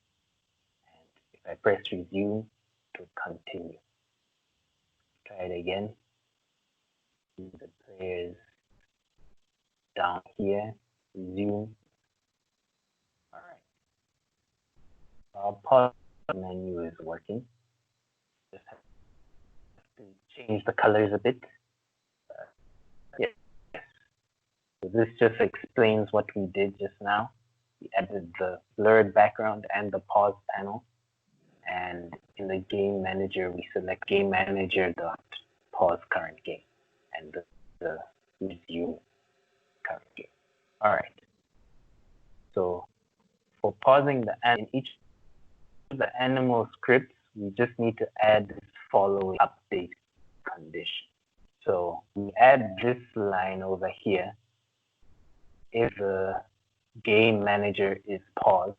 And if I press resume, it will continue. Try it again. The players down here, resume. All right. Our pause menu is working. Just have to change the colors a bit. Yes. So this just explains what we did just now. We added the blurred background and the pause panel. And in the game manager, we select game manager dot pause current game and the resume current game. All right. So for pausing in each of the animal scripts, we just need to add this following update condition. So we add this line over here. If the game manager is paused,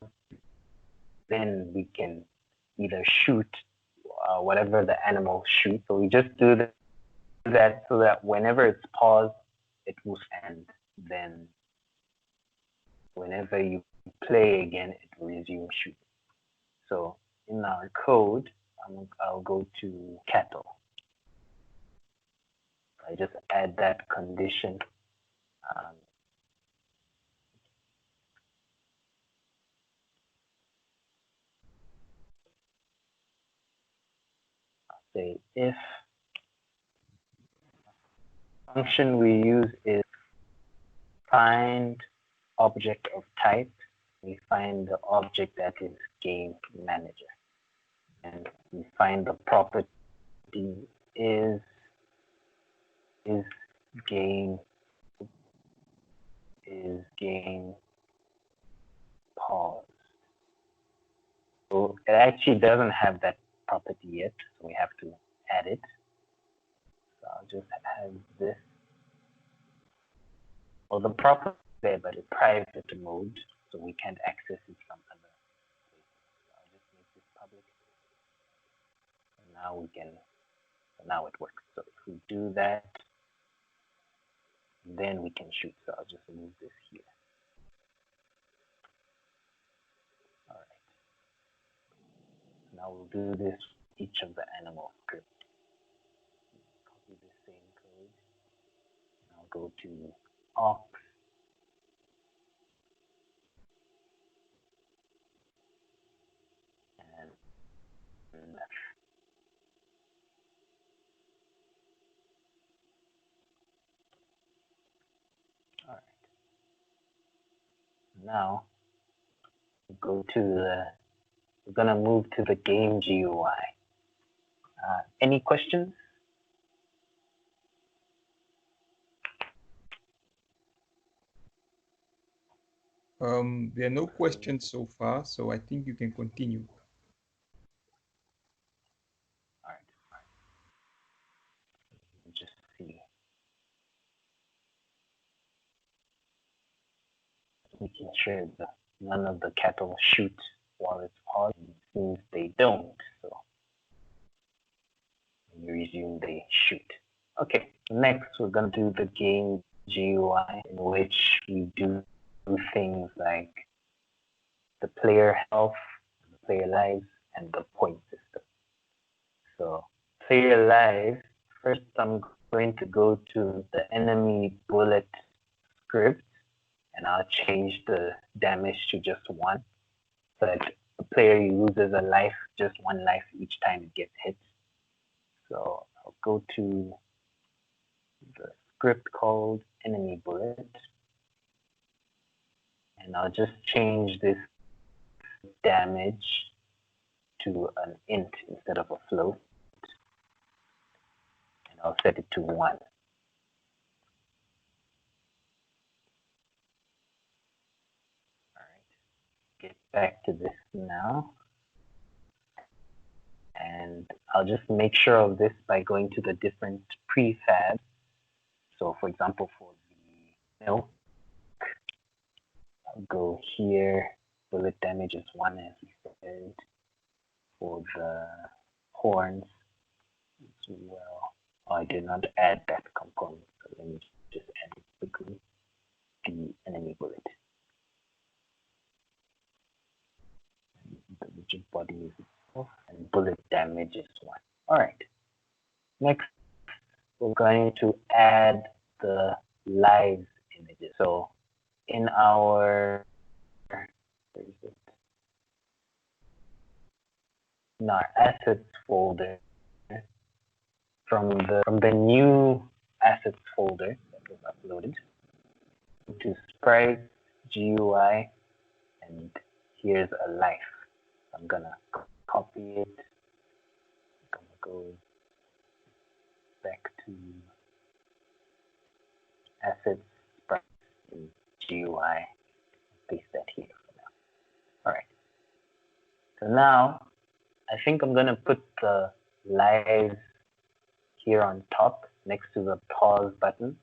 then we can either shoot whatever the animal shoots. So we just do that so that whenever it's paused, it will end. Then whenever you play again, it will resume shooting. So in our code, I'll go to cattle. I just add that condition. I'll say if function we use is find object of type. We find the object that is game manager, and we find the property is game pause. So it actually doesn't have that property yet, so we have to add it. So I'll just have this. Well, the property is there, but it's private mode, so we can't access it from other places. So I'll just make this public. And now we can. So now it works. So if we do that, then we can shoot. So I'll just move this here. All right. Now we'll do this with each of the animal scripts. Copy the same code. I'll go to ox. And left. All right. Now go to we're gonna move to the game GUI. Any questions? There are no questions so far, so I think you can continue. All right. Just see. Making sure that none of the cattle shoot while it's paused. It seems they don't. So when you resume, they shoot. Okay. Next, we're gonna do the game GUI, in which we do things like the player health, the player lives, and the point system. So player lives, first I'm going to go to the enemy bullet script, and I'll change the damage to just 1, so that the player loses a life, just 1 life each time it gets hit. So I'll go to the script called enemy bullet, and I'll just change this damage to an int instead of a float, and I'll set it to 1. All right, get back to this now, and I'll just make sure of this by going to the different prefabs. So for example, for the milk, I'll go here, bullet damage is 1 as we said. For the horns as well, I did not add that component, so let me just add it quickly, the enemy bullet. The rigid body is itself, and bullet damage is 1. All right, next we're going to add the lives images. So in our, where is it? In our assets folder, from the new assets folder that was uploaded to Sprites, GUI, and here's a life. I'm gonna copy it. I'm gonna go back to assets, Sprites, in GUI, paste that here for now. All right. So now I think I'm gonna put the lives here on top next to the pause button.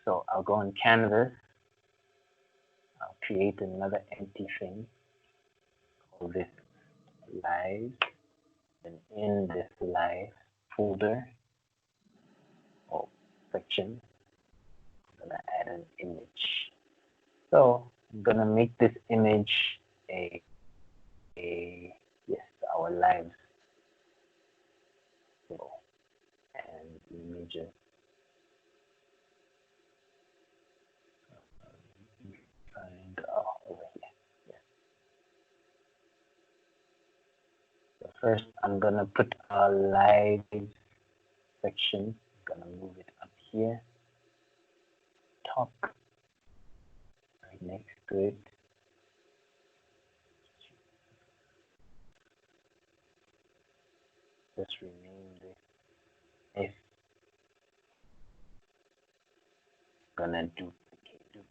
So I'll go on canvas. I'll create another empty thing. Call this live. And in this live folder or section, I'm gonna add an image. So I'm gonna make this image yes, our lives. And images. And over here. Yes. So first, I'm gonna put our live section. I'm gonna move it up here, top, right next to it. Just rename this. If gonna duplicate it.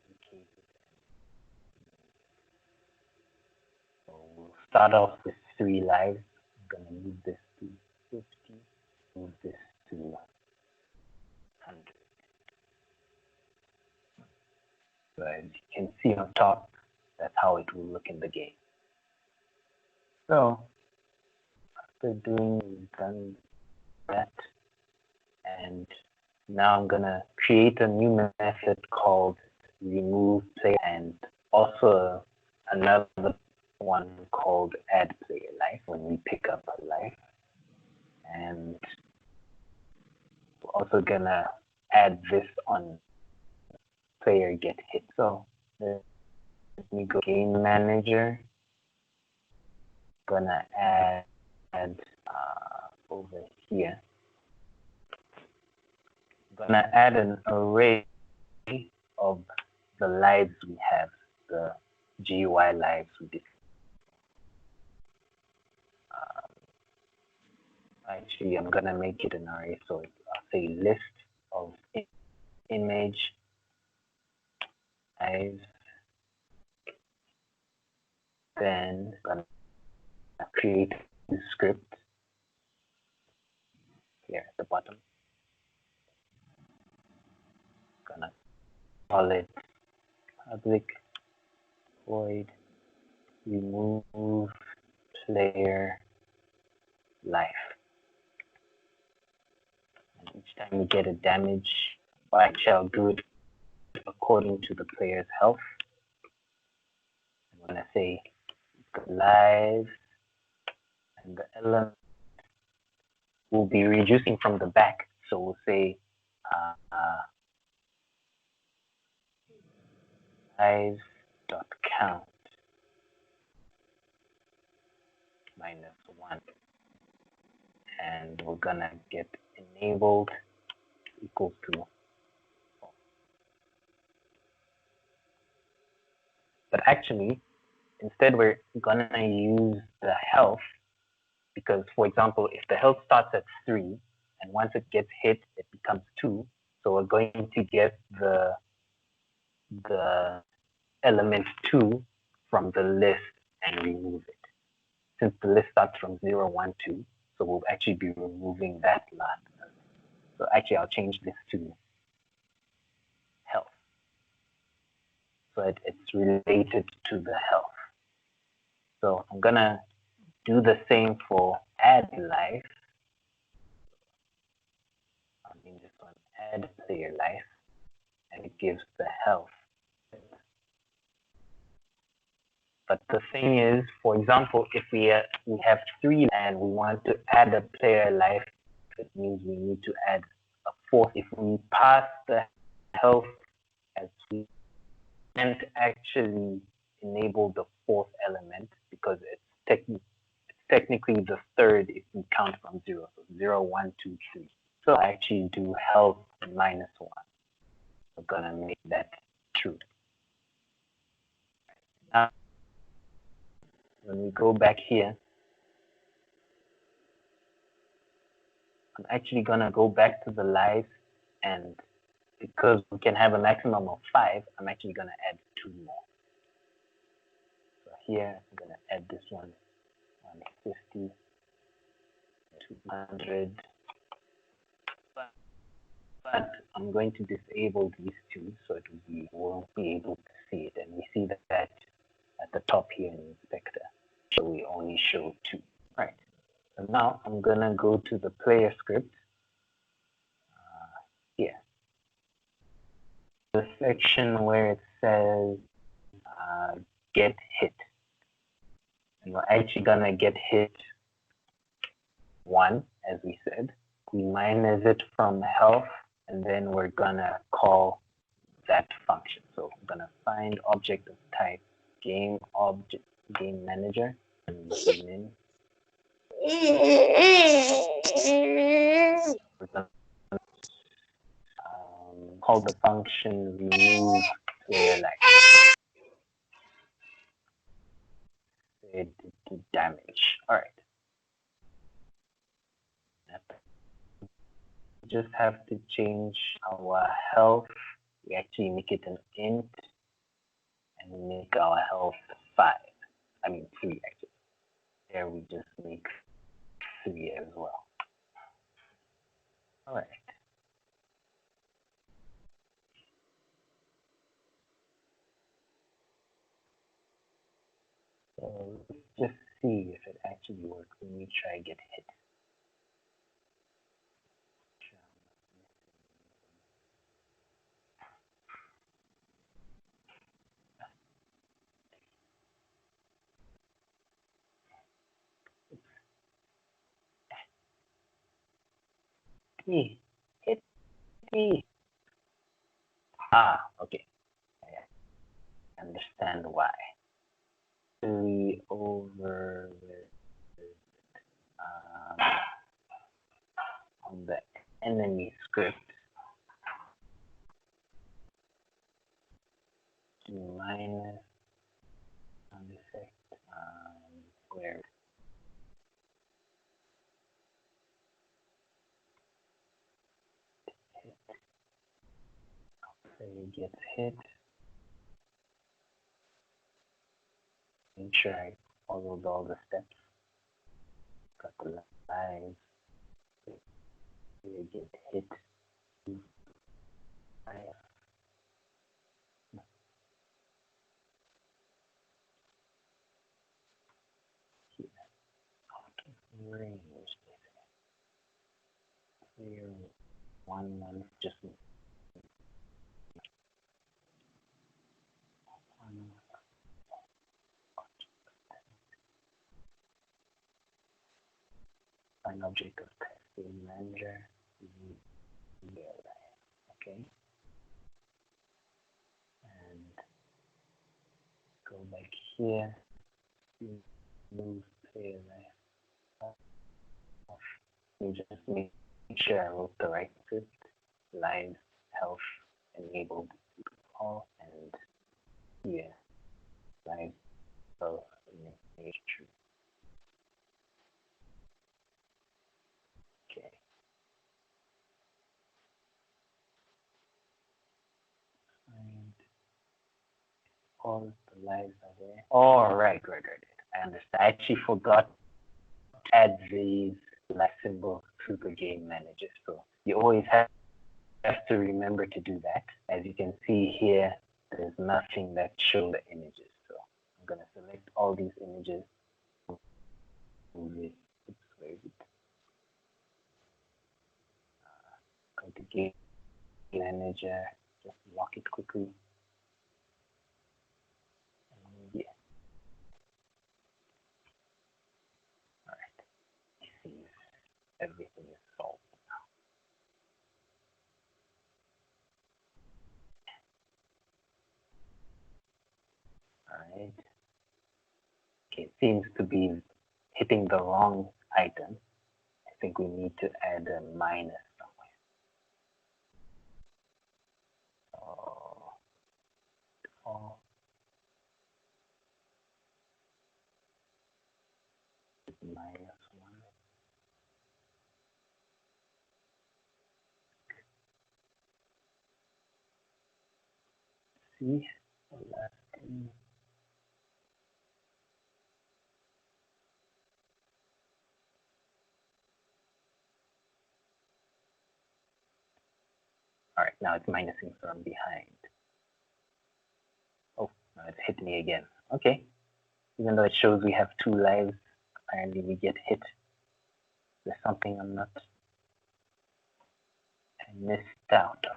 So we'll start off with 3 lives. I'm gonna move this to 50, move this to 100. So as you can see on top, that's how it will look in the game. So after done that, and now I'm gonna create a new method called remove player, and also another one called add player life when we pick up a life. And we're also gonna add this on player get hit. So let me go game manager. Gonna add over here. Gonna add an array of the lives we have, the GUI lives we did. Actually, I'm gonna make it an array, so I'll say list of image lives. Then I'm gonna create the script here at the bottom. Gonna call it public void remove player life. And each time we get a damage, I shall do it according to the player's health. I'm gonna say live, and the element will be reducing from the back. So we'll say live.count -1. And we're gonna get enabled equal to 4. But actually, instead we're gonna use the health, because for example, if the health starts at 3 and once it gets hit, it becomes 2. So we're going to get the element 2 from the list and remove it. Since the list starts from 0, 1, 2, so we'll actually be removing that last element. So actually, I'll change this to but it's related to the health. So I'm gonna do the same for add life. I mean this one, add player life, and it gives the health. But the thing is, for example, if we have 3 and we want to add a player life, it means we need to add a 4th. If we pass the health as we can't actually enable the 4th element because it's technically the 3rd if we count from 0. So 0, 1, 2, 3. So I actually do health minus 1. I'm gonna make that true. Now, when we go back here, I'm actually gonna go back to the lives, and because we can have a maximum of 5, I'm actually gonna add 2 more. So here I'm gonna add this one, 150, 200. But I'm going to disable these 2 so we won't be able to see it. And we see that at the top here in Inspector. So we only show 2. Right. So now I'm gonna go to the player script here. The section where it says get hit. And we're actually gonna get hit 1, as we said. We minus it from health, and then we're gonna call that function. So I'm gonna find object of type game manager, and zoom in. We're gonna call the function remove player life. It did damage. All right. Just have to change our health. We actually make it an int, and we make our health 5. I mean 3 actually. There we just make 3 as well. All right. So let's just see if it actually works when we try get hit. Hit me. Okay. I understand why. We over on the enemy script to minus sound effect where hit. So you get hit. Make sure I followed all the steps. Got the lives. You get hit. Range. Clear 1 just find object of testing manager. Okay. And go back here. Move player life. You just make sure I wrote the right script. Lives, health, enabled all, and here, lives, health, make true. Okay. And all the lives are there. All right. I understand. I actually forgot to add these life symbols to the game manager. So you always have to remember to do that. As you can see here, there's nothing that shows the images. So I'm going to select all these images. Oops, where is it? Go to game manager, just lock it quickly. Yeah. All right. See if everything is solved now. All right. Okay, it seems to be hitting the wrong item. I think we need to add a minus somewhere. Oh, -1. See, last thing. All right, now it's minusing from behind. Oh, now it's hit me again. Okay, even though it shows we have 2 lives, apparently we get hit. There's something I missed out on.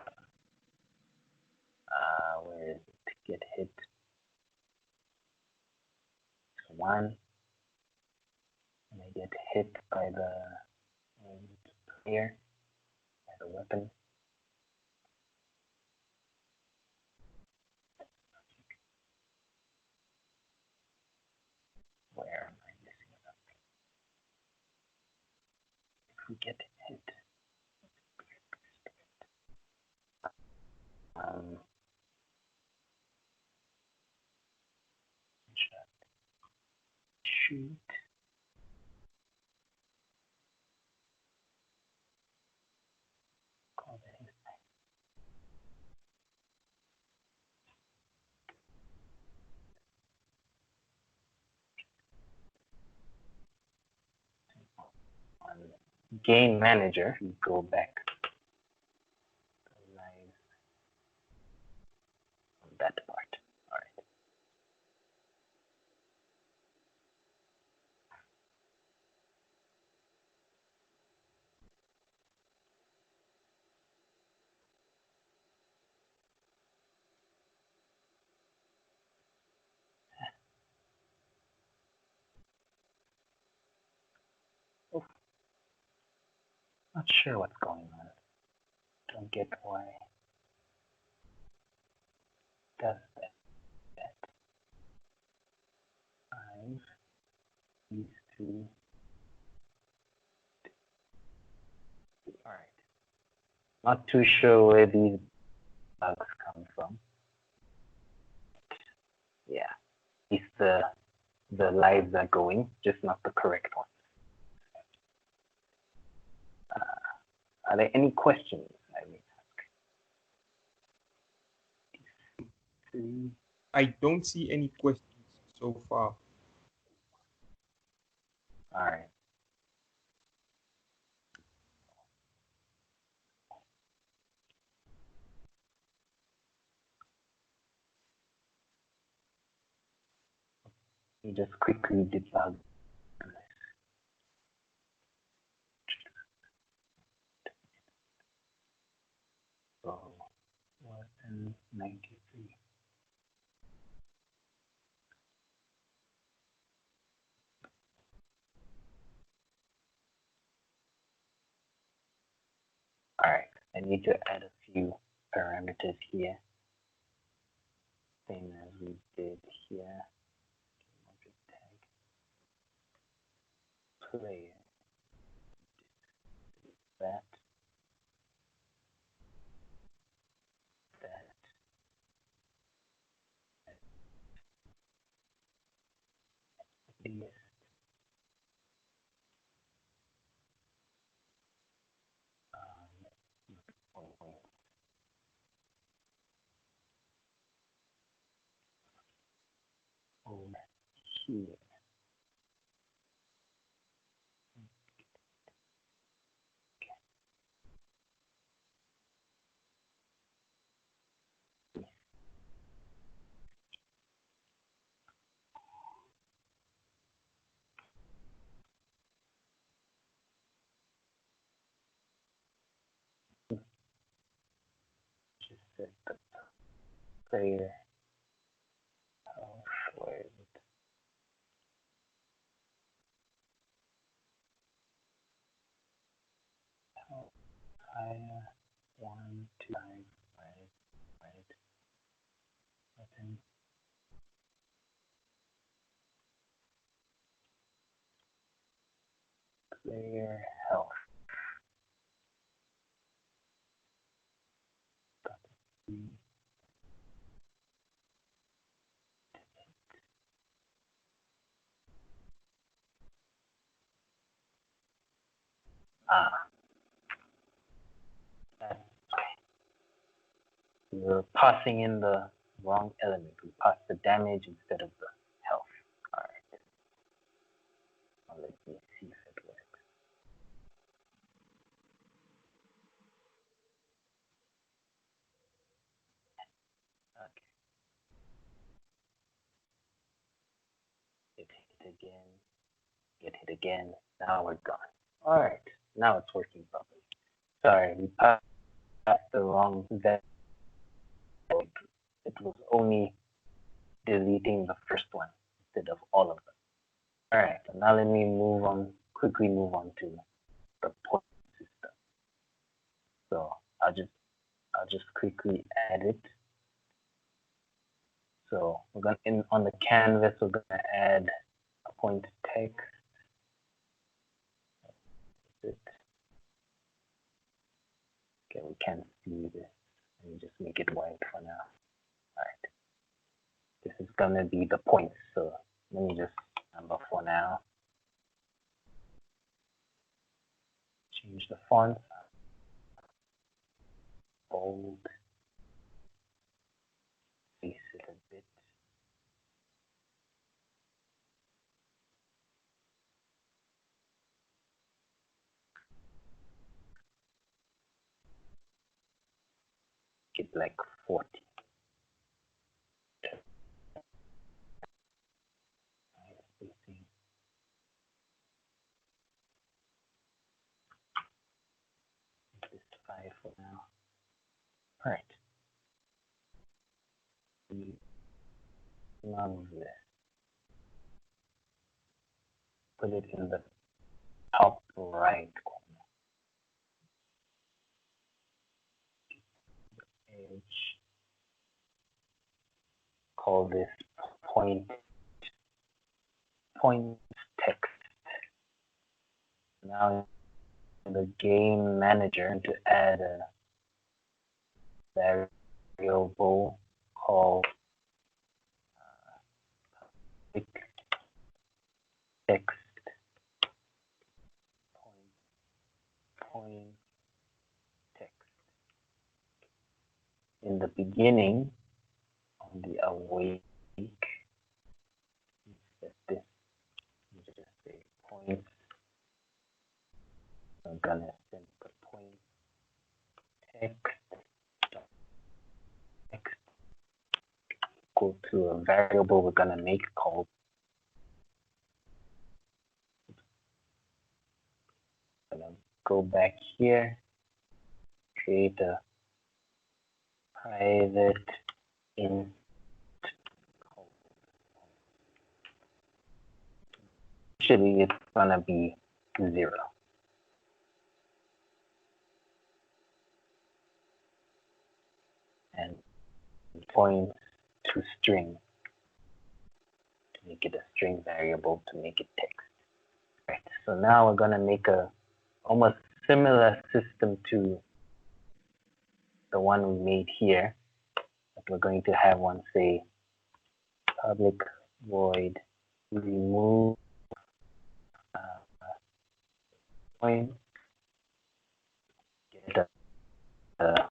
Where is it? Get hit. 1. And I get hit by the player, by the weapon. Where am I missing something? If we get hit. Shoot. Call that in. On game manager, we go back live on that part. All right. Oh, not sure what's going on. Don't get why it does that. 5, these 2. All right. Not too sure where these bugs come from. Yeah, if the lives are going, just not the correct ones. Are there any questions I may ask? I don't see any questions so far. All right. You just quickly debug this. So, 93. All right, I need to add a few parameters here, same as we did here. Object tag, player, that, this. Over here. set the player health. Where is it? Health higher 1, 2, 5, right button. Player health. That's we're passing in the wrong element. We passed the damage instead of the health. All right. Now let me see if it works. Okay. Get hit again. Get hit again. Now we're gone. All right. Now it's working properly. Sorry, we passed the wrong value. It was only deleting the first one instead of all of them. All right. So now let me quickly move on to the point system. So I'll just quickly add it. So we're going on the canvas, we're going to add a point text. Okay, we can't see this. Let me just make it white for now. All right. This is going to be the points. So let me just number for now. Change the font. Bold. Increase it a bit. Get like 40. This 5 for now. All right. Love this. Put it in the top right corner. Edge. Call this point text. Now in the game manager to add a variable called text point text. In the beginning, on the awake, set this. Just say point. I'm gonna set the point text equal to a variable we're gonna make called. I'm gonna go back here, create a private int. Actually, it's gonna be 0. And point to string to make it a string variable to make it text. Right. So now we're gonna make a almost similar system to the one we made here. But we're going to have one say public void remove point, get a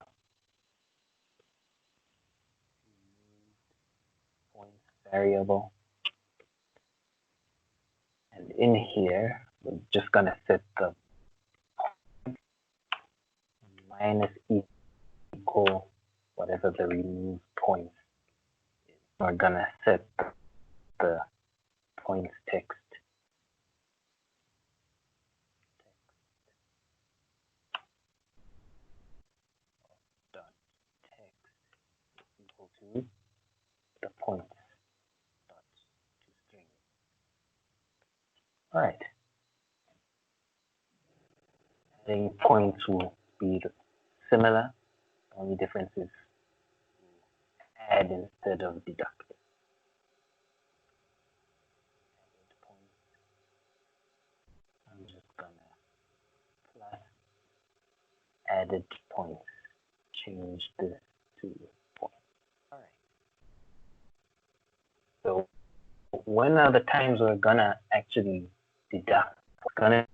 point variable, and in here we're just gonna set the minus equal whatever the remove point is. We're gonna set the points text dot text adding points will be similar. The only difference is add instead of deduct. I'm just gonna plus added points. Change this to points. All right. So when are the times we're gonna actually deduct? It's gonna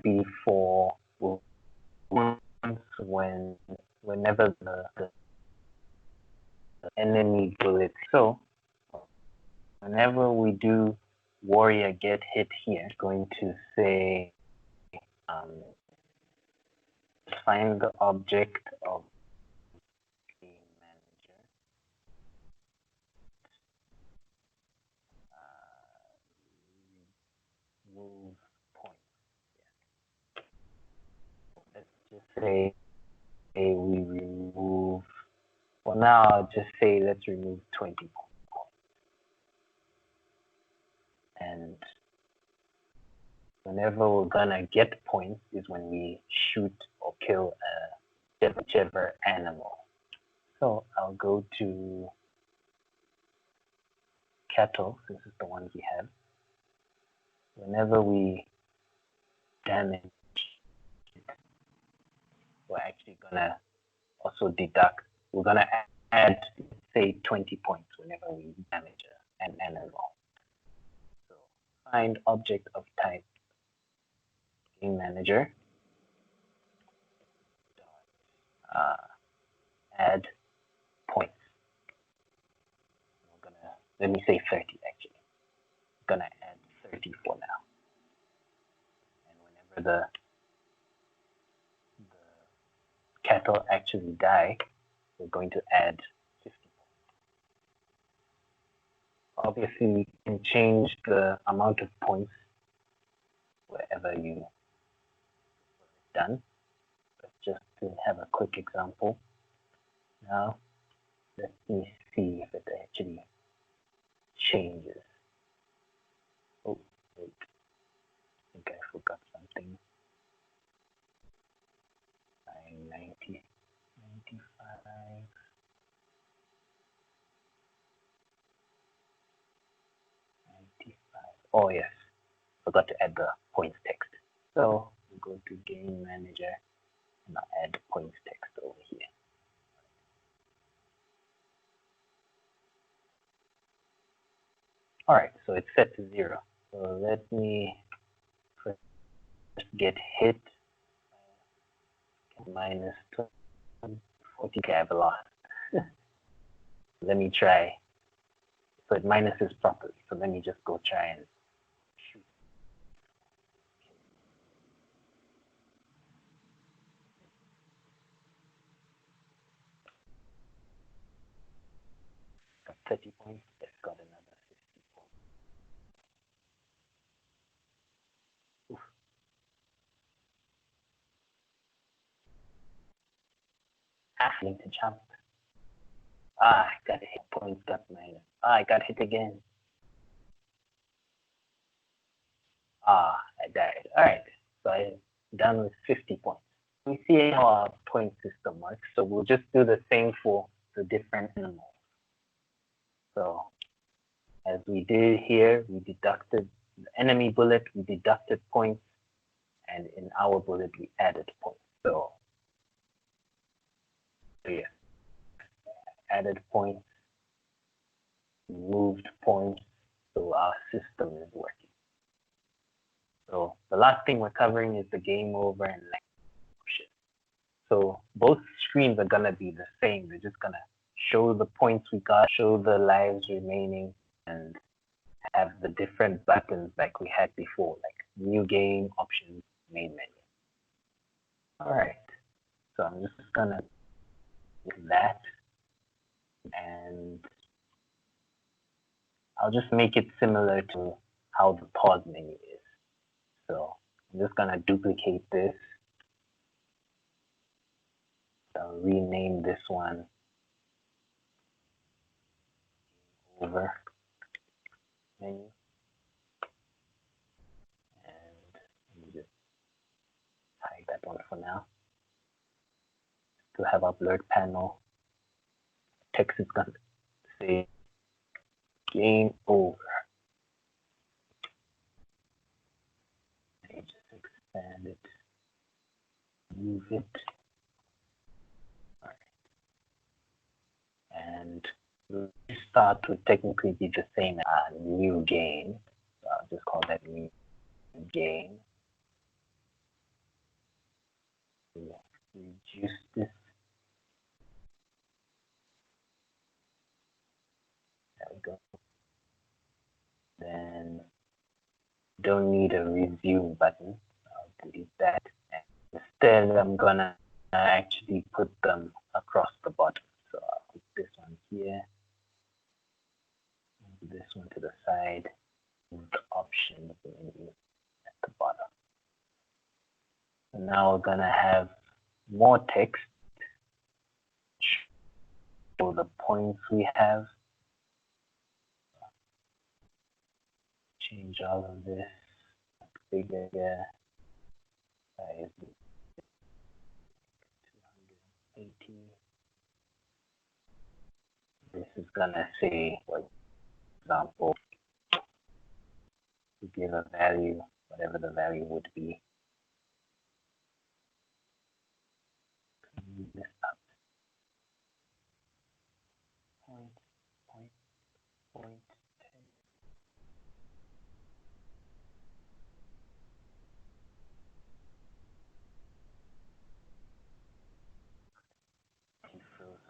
be for whenever the enemy bullet. So whenever we do warrior get hit here, it's going to say find the object of game manager. Remove points. Yeah. Let's just say we remove. For now, I'll just say let's remove 20 points. And whenever we're gonna get points is when we shoot or kill whichever animal. So I'll go to cattle, this is the one we have. Whenever we damage, we're actually gonna also deduct. We're gonna add, say, 20 points whenever we damage an animal. So find object of type game manager. Add points. We're gonna, let me say 30 actually. I'm gonna add 30 for now. And whenever the cattle actually die, we're going to add 50 points. Obviously, you can change the amount of points wherever you done. But just to have a quick example. Now, let me see if it actually changes. Oh, wait. I think I forgot something. 90, 95. Oh yes, forgot to add the points text. So we'll go to game manager and I'll add points text over here. All right, so it's set to 0. So let me first get hit minus 40. I have a lot. Let me try. So it minuses properly. So let me just go try and shoot. Got 30 points. Let's got another 50 points. Oof. Animating Jump. I got hit. Points got minus. I got hit again. I died. All right. So I'm done with 50 points. We see how our point system works. So we'll just do the same for the different animals. So as we did here, we deducted the enemy bullet, we deducted points, and in our bullet, we added points. So yeah, added points, moved points, so our system is working. So the last thing we're covering is the game over and option. So both screens are gonna be the same. They're just gonna show the points we got, show the lives remaining, and have the different buttons like we had before, like new game, options, main menu. All right, so I'm just gonna do that, and I'll just make it similar to how the pause menu is. So I'm just gonna duplicate this. I'll rename this one over menu. And let me just hide that that one for now. To have our blurred panel, text is going to say game over. Let me just expand it, move it. All right. And restart would technically be the same as new game. So I'll just call that new game. Reduce this. There we go. Then don't need a resume button. I'll delete that. And instead, I'm gonna actually put them across the bottom. So I'll put this one here, move this one to the side, move the options menu at the bottom. So now we're gonna have more text. Show the points we have. Change all of this. Bigger. Size 280. This is gonna say, for example, to give a value, whatever the value would be. Move this up. Point. 10.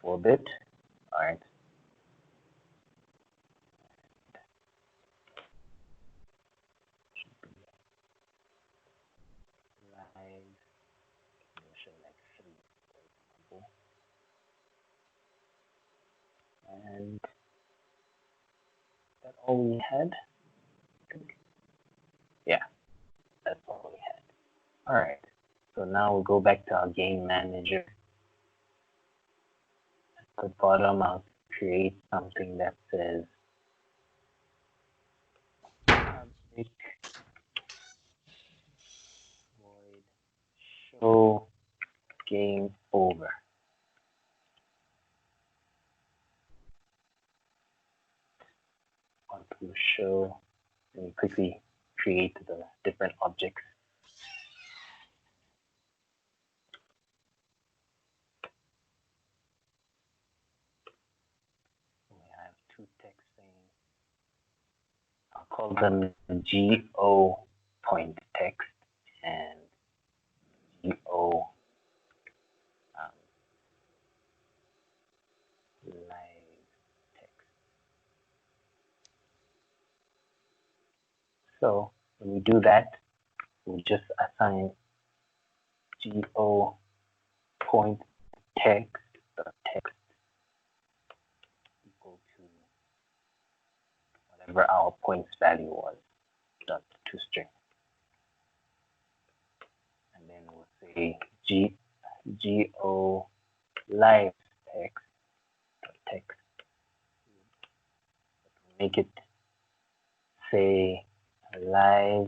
For a bit. All right. Live. We'll show like 3, for example. And that all we had? Yeah, that's all we had. All right. So now we'll go back to our game manager. At the bottom, I'll create something that says public void show game over. Onto show, and we quickly create the different objects. We have 2 text things. I'll call them GO point text and GO live text. So when we do that, we'll just assign GO point text, the text equal to whatever our points value was, dot to string. And then we'll say GO live text, dot text. Make it say live.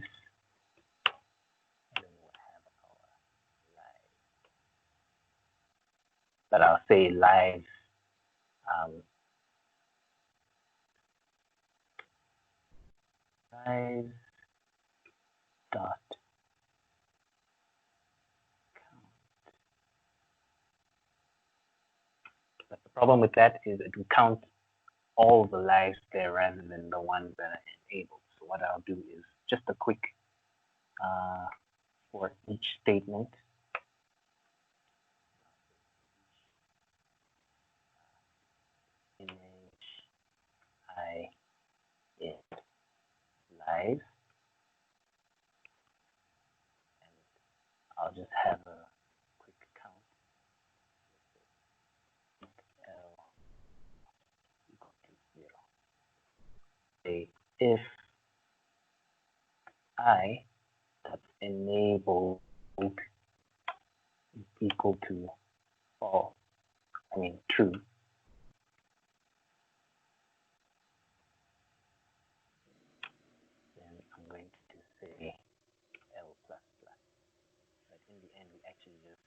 But I'll say live live dot count. But the problem with that is it will count all the lives there rather than the ones that are enabled. So what I'll do is just a quick for each statement. Image I is live, and I'll just have a quick count. L equal to 0. Say if I that's enabled is equal to false, true. Then I'm going to say L++. But in the end, we actually actually just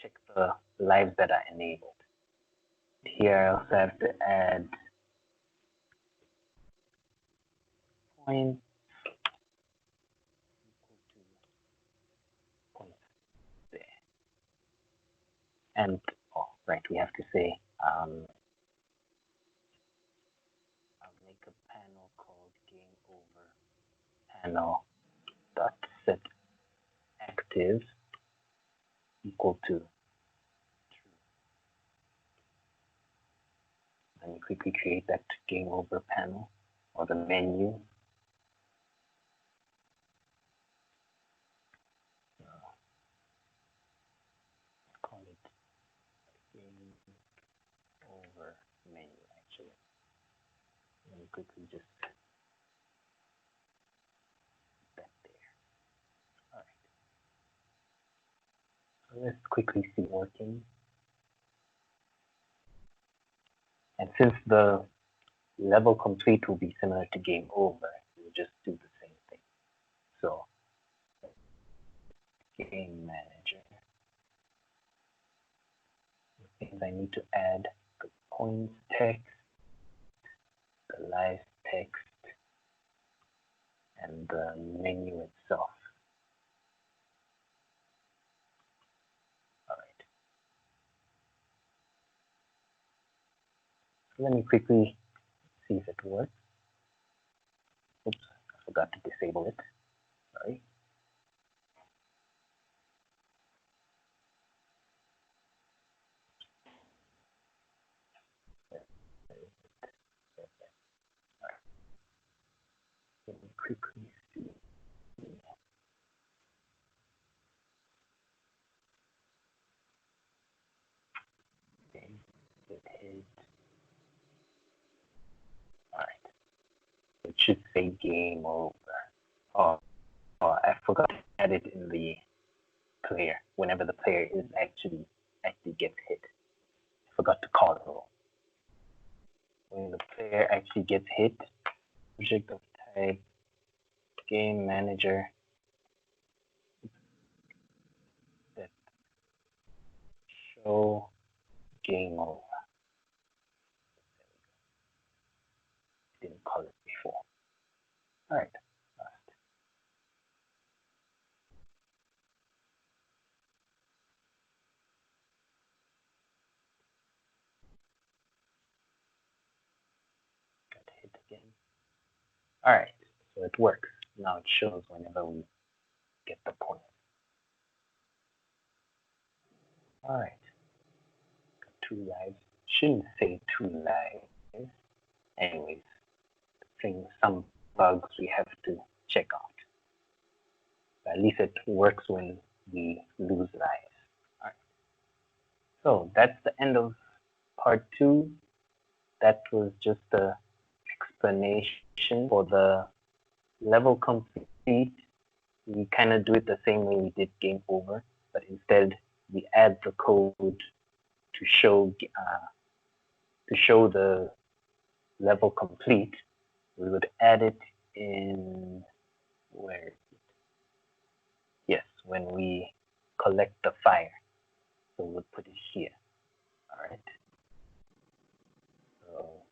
check the lives that are enabled. Here I also have to add points equal to points there. And right, we have to say I'll make a panel called game over panel dot set active equal to true. Let me quickly create that game over panel or the menu. Call it game over menu actually. Let me quickly just put that there. All right. So let's quickly see working. And since the level complete will be similar to game over, we'll just do the same thing. So game manager. The things I need to add: the points text, the live text, and the menu itself. All right. So let me quickly see if it works. Oops, I forgot to disable it. Sorry. Let me quickly see. Okay, it hit. All right. It should say game over. Oh, I forgot to add it in the player whenever the player is actually gets hit. I forgot to call it. When the player actually gets hit, object of type game manager that show game over. Didn't call it before. All right. Got hit again. All right. So it works. Now it shows whenever we get the point. All right. Got 2 lives. Shouldn't say 2 lives. Anyways, some bugs we have to check out. But at least it works when we lose lives. All right. So that's the end of part 2. That was just the explanation for the level complete. We kind of do it the same way we did game over, but instead we add the code to show the level complete. We would add it in where is it? Yes, when we collect the fire. So we'll put it here. All right. So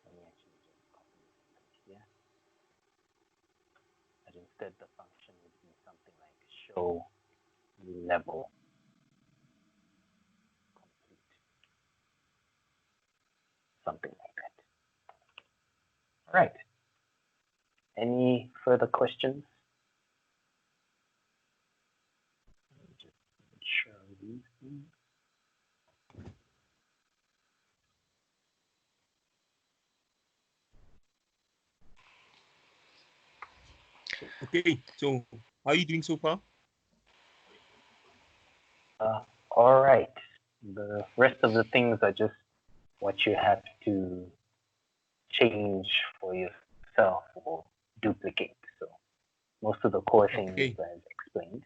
let me actually just copy it here. But instead the function would be something like show level complete. Something like that. All right. Any further questions? Just make sure these things. Okay, so how are you doing so far? All right. The rest of the things are just what you have to change for yourself or duplicate. So most of the core things I've explained.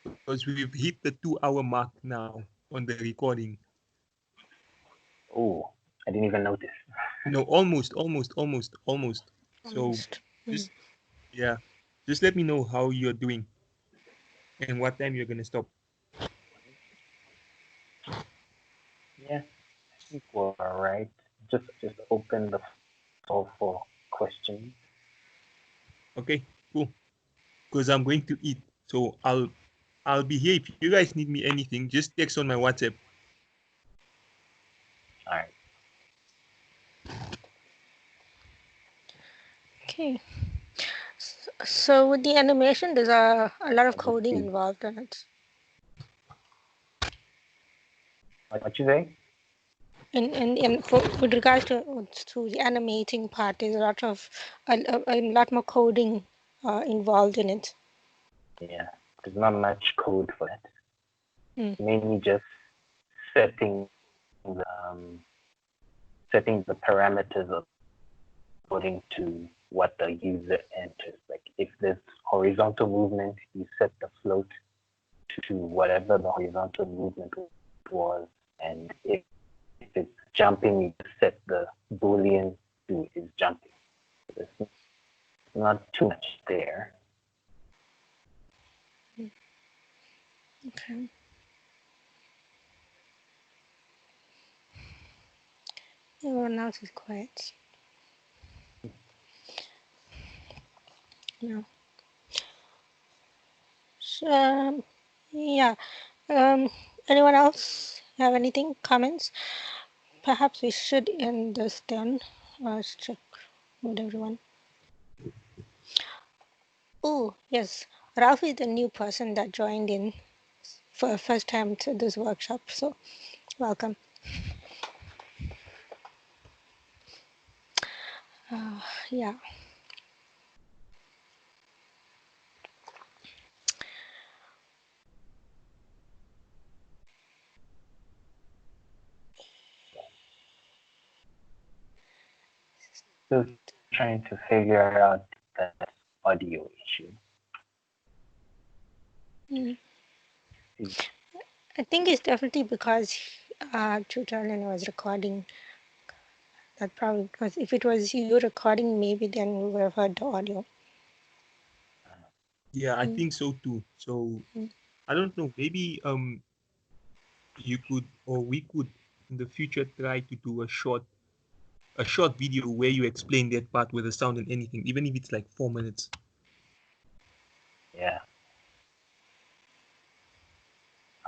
Because we've hit the 2-hour mark now on the recording. Oh, I didn't even notice. No, almost. So just let me know how you're doing. and what time you're gonna stop. Yeah, I think we're all right. Just open the floor for questions. Okay, cool. Because I'm going to eat, so I'll be here. If you guys need me anything, just text on my WhatsApp. All right. Okay. So with the animation, there's a lot of I'll just coding see. involved in it. What you say? With regards to the animating part, there's a lot more coding involved in it. Yeah, there's not much code for that. Mm. Mainly just setting the parameters according to what the user enters. Like if there's horizontal movement, you set the float to whatever the horizontal movement was, and if it's jumping, you set the boolean to is jumping. There's not too much there. Okay. Everyone else is quiet. No. So, yeah. Anyone else have anything? Comments? Perhaps we should end this then. Let's check with everyone. Oh, yes. Ralph is the new person that joined in for first time to this workshop. So, welcome. Yeah. Still trying to figure out that audio issue. Mm. I think it's definitely because Tutorial was recording. That probably, because if it was you recording, maybe then we would have heard the audio. Yeah, I think so too. So I don't know. Maybe you could or we could in the future try to do a short video where you explain that part with the sound and anything, even if it's like 4 minutes. Yeah.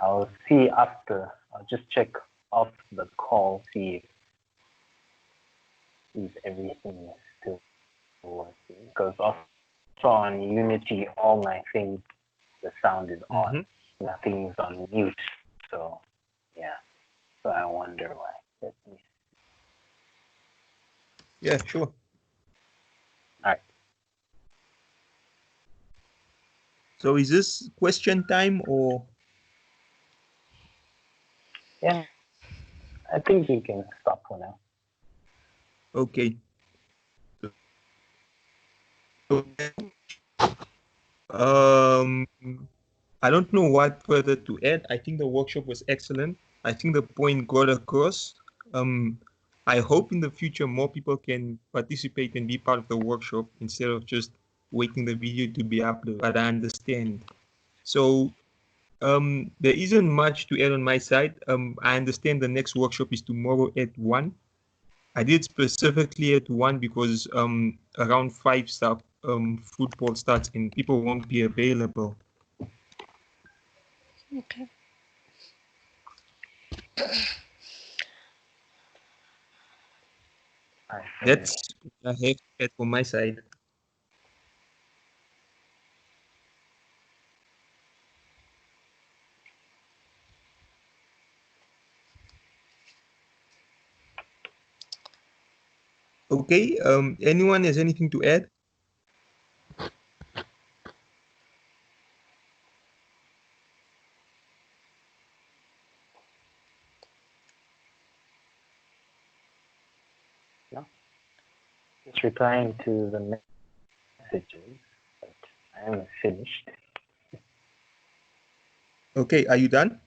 I'll see after. I'll just check off the call, see if everything is still working. Because also on Unity, all my things, the sound is on. Nothing's on mute. So, yeah. So I wonder why. Let me see. Yeah, sure. All right. So is this question time or? Yeah. I think you can stop for now. Okay. I don't know what further to add. I think the workshop was excellent. I think the point got across. I hope in the future more people can participate and be part of the workshop instead of just waiting the video to be uploaded. But I understand. So there isn't much to add on my side. I understand the next workshop is tomorrow at 1. I did specifically at 1 because around 5 football starts and people won't be available. Okay. All right. That's what I have to add from my side. Okay, anyone has anything to add? No? Just replying to the messages, but I am finished. Okay, are you done?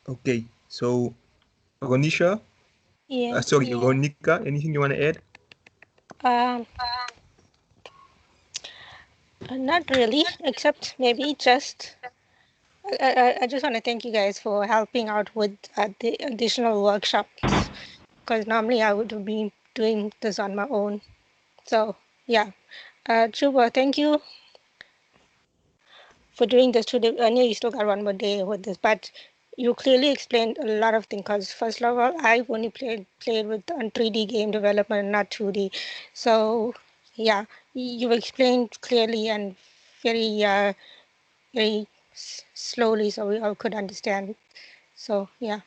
Okay, so Ronisha, Yeah. Ronika, anything you want to add? Um, Not really, except maybe just I just want to thank you guys for helping out with the additional workshops, because normally I would have been doing this on my own. So yeah, Chuba, thank you for doing this today. I know you still got one more day with this, but you clearly explained a lot of things. Because first of all, I've only played with on 3D game development, not 2D. So yeah, you explained clearly and very very slowly, so we all could understand. So yeah.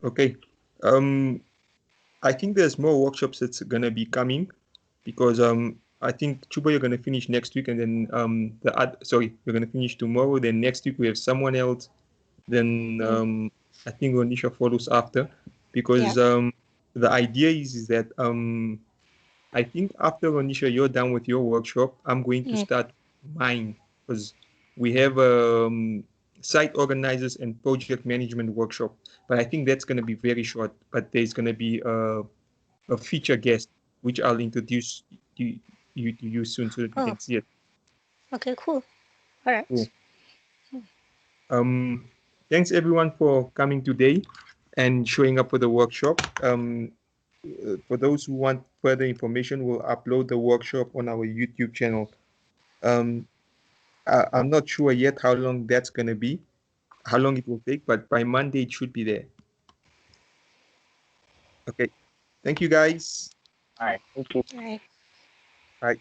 Okay. I think there's more workshops that's gonna be coming because I think Chuba, you're gonna finish next week, and then you're gonna finish tomorrow. Then next week we have someone else. Then I think Onisha follows after, because the idea is that I think after Onisha you're done with your workshop, I'm going to start mine, because we have site organizers and project management workshop. But I think that's going to be very short. But there's going to be a feature guest, which I'll introduce you to you soon so that you Oh, can see it. okay, cool. All right. Cool. Thanks everyone for coming today and showing up for the workshop. For those who want further information, we'll upload the workshop on our YouTube channel. I'm not sure yet how long that's going to be, how long it will take, but by Monday it should be there. Okay. Thank you, guys. All right. Thank you. All right. Bye.